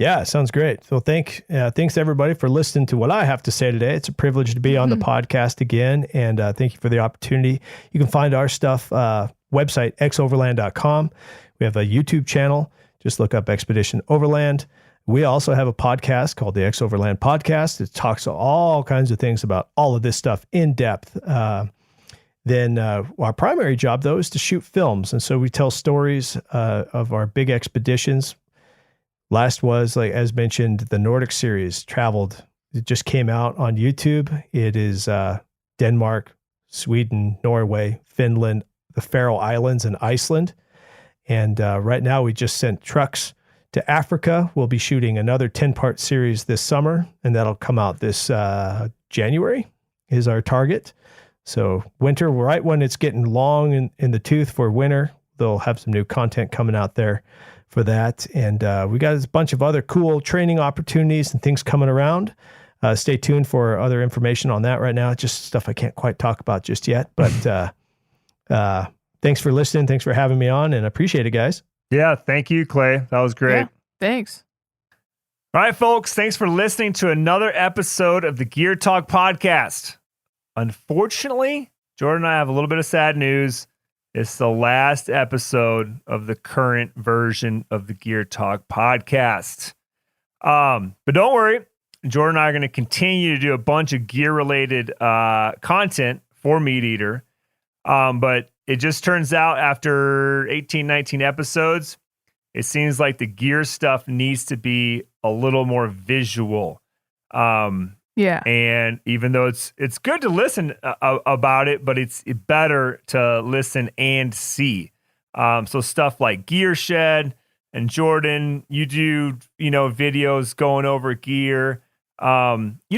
Yeah, sounds great. So thanks everybody for listening to what I have to say today. It's a privilege to be on the podcast again, and thank you for the opportunity. You can find our stuff website xoverland.com. We have a YouTube channel. Just look up Expedition Overland. We also have a podcast called the X Overland Podcast. It talks all kinds of things about all of this stuff in depth. Then our primary job, though, is to shoot films. And so we tell stories of our big expeditions. Last was, like as mentioned, the Nordic series traveled. It just came out on YouTube. It is Denmark, Sweden, Norway, Finland, the Faroe Islands, and Iceland. And right now we just sent trucks to Africa. We'll be shooting another 10-part series this summer, and that'll come out this January is our target. So winter, right when it's getting long in the tooth for winter, they'll have some new content coming out there for that. And we got a bunch of other cool training opportunities and things coming around. Stay tuned for other information on that right now. Just stuff I can't quite talk about just yet. But thanks for listening. Thanks for having me on, and I appreciate it, guys. Yeah, thank you, Clay. That was great. Yeah, thanks. All right, folks, thanks for listening to another episode of the Gear Talk podcast. Unfortunately, Jordan and I have a little bit of sad news. It's the last episode of the current version of the Gear Talk podcast. But don't worry, Jordan and I are going to continue to do a bunch of gear-related content for Meat Eater. But it just turns out after 18, 19 episodes, it seems like the gear stuff needs to be a little more visual. Yeah. And even though it's good to listen about it, but it's better to listen and see. So stuff like Gear Shed and Jordan, you do, videos going over gear. You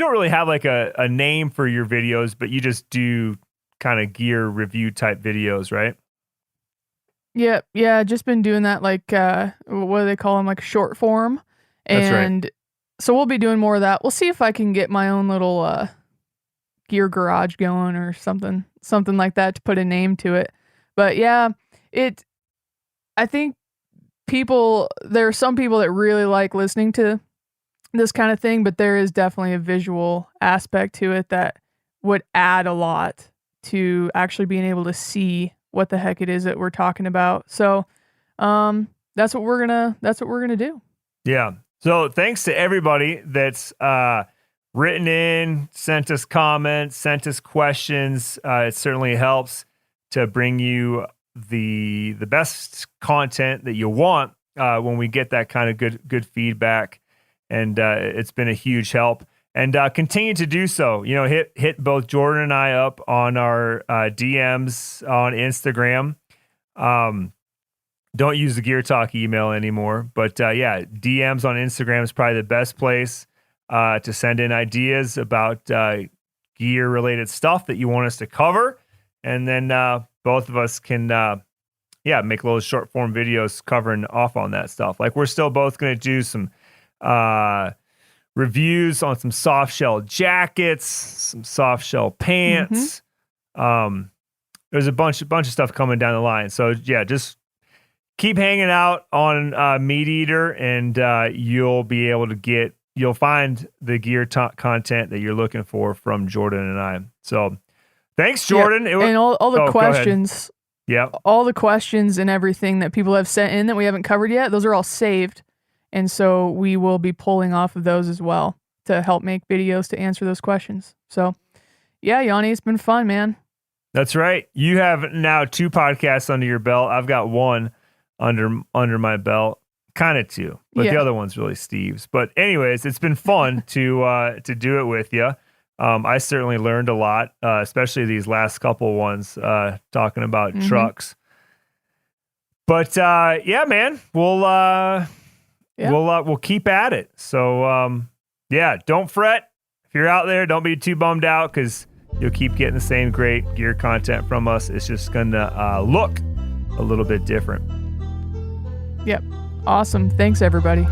don't really have like a name for your videos, but you just do kind of gear review type videos, right? Yep. Yeah. Just been doing that, like, what do they call them? Like short form. And right. So we'll be doing more of that. We'll see if I can get my own little gear garage going or something like that to put a name to it. But yeah, I think there are some people that really like listening to this kind of thing, but there is definitely a visual aspect to it that would add a lot to actually being able to see what the heck it is that we're talking about. So that's what we're gonna do. Yeah. So thanks to everybody that's written in, sent us comments, sent us questions. It certainly helps to bring you the best content that you want when we get that kind of good feedback. And it's been a huge help. And continue to do so. Hit both Jordan and I up on our DMs on Instagram. Don't use the Gear Talk email anymore. But DMs on Instagram is probably the best place to send in ideas about gear-related stuff that you want us to cover. And then both of us can make little short-form videos covering off on that stuff. Like we're still both going to do some reviews on some soft shell jackets, some soft shell pants. There's a bunch of stuff coming down the line. So yeah, just keep hanging out on Meat Eater, and you'll find the gear content that you're looking for from Jordan and I. So thanks, Jordan. Yeah, and all the questions. Yeah. All the questions and everything that people have sent in that we haven't covered yet, those are all saved. And so we will be pulling off of those as well to help make videos to answer those questions. So yeah, Yanni, it's been fun, man. That's right. You have now 2 podcasts under your belt. I've got 1 under my belt. Kind of 2, but the other one's really Steve's. But anyways, it's been fun to do it with you. I certainly learned a lot, especially these last couple ones talking about trucks. But yeah, man, we'll keep at it. So yeah, don't fret. If you're out there, don't be too bummed out because you'll keep getting the same great gear content from us. It's just gonna look a little bit different. Yep. Awesome. Thanks, everybody.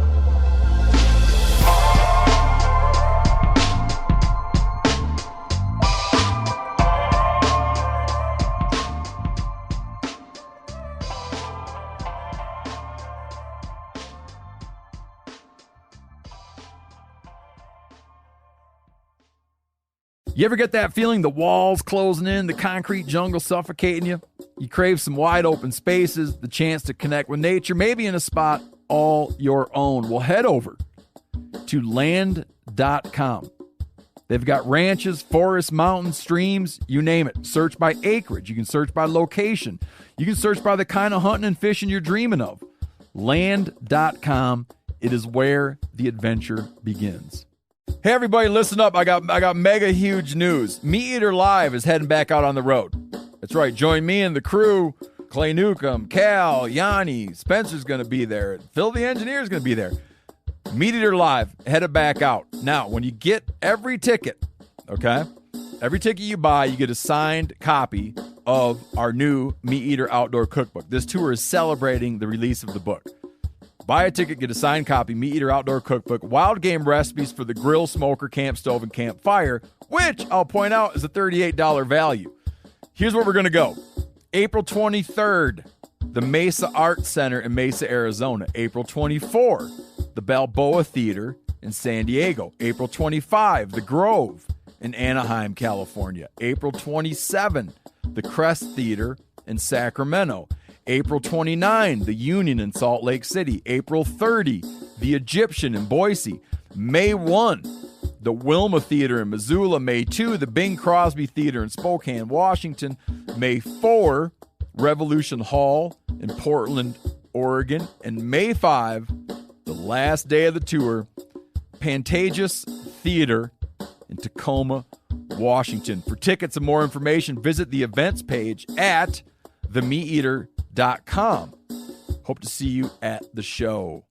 You ever get that feeling the walls closing in, the concrete jungle suffocating you? You crave some wide open spaces, the chance to connect with nature, maybe in a spot all your own. Well, head over to land.com. They've got ranches, forests, mountains, streams, you name it. Search by acreage. You can search by location. You can search by the kind of hunting and fishing you're dreaming of. Land.com. It is where the adventure begins. Hey everybody, listen up. I got mega huge news. Meat Eater Live is heading back out on the road. That's right. Join me and the crew. Clay Newcomb, Cal, Yanni, Spencer's going to be there. Phil the engineer's going to be there. Meat Eater Live headed back out. Now, when you get every ticket, okay? Every ticket you buy, you get a signed copy of our new Meat Eater Outdoor Cookbook. This tour is celebrating the release of the book. Buy a ticket, get a signed copy, Meat Eater Outdoor Cookbook, wild game recipes for the grill, smoker, camp stove, and campfire, which I'll point out is a $38 value. Here's where we're going to go. April 23rd, the Mesa Arts Center in Mesa, Arizona. April 24, the Balboa Theater in San Diego. April 25, the Grove in Anaheim, California. April 27, the Crest Theater in Sacramento. April 29, the Union in Salt Lake City. April 30, the Egyptian in Boise. May 1, the Wilma Theater in Missoula. May 2, the Bing Crosby Theater in Spokane, Washington. May 4, Revolution Hall in Portland, Oregon. And May 5, the last day of the tour, Pantages Theater in Tacoma, Washington. For tickets and more information, visit the events page at themeateater.com. Hope to see you at the show.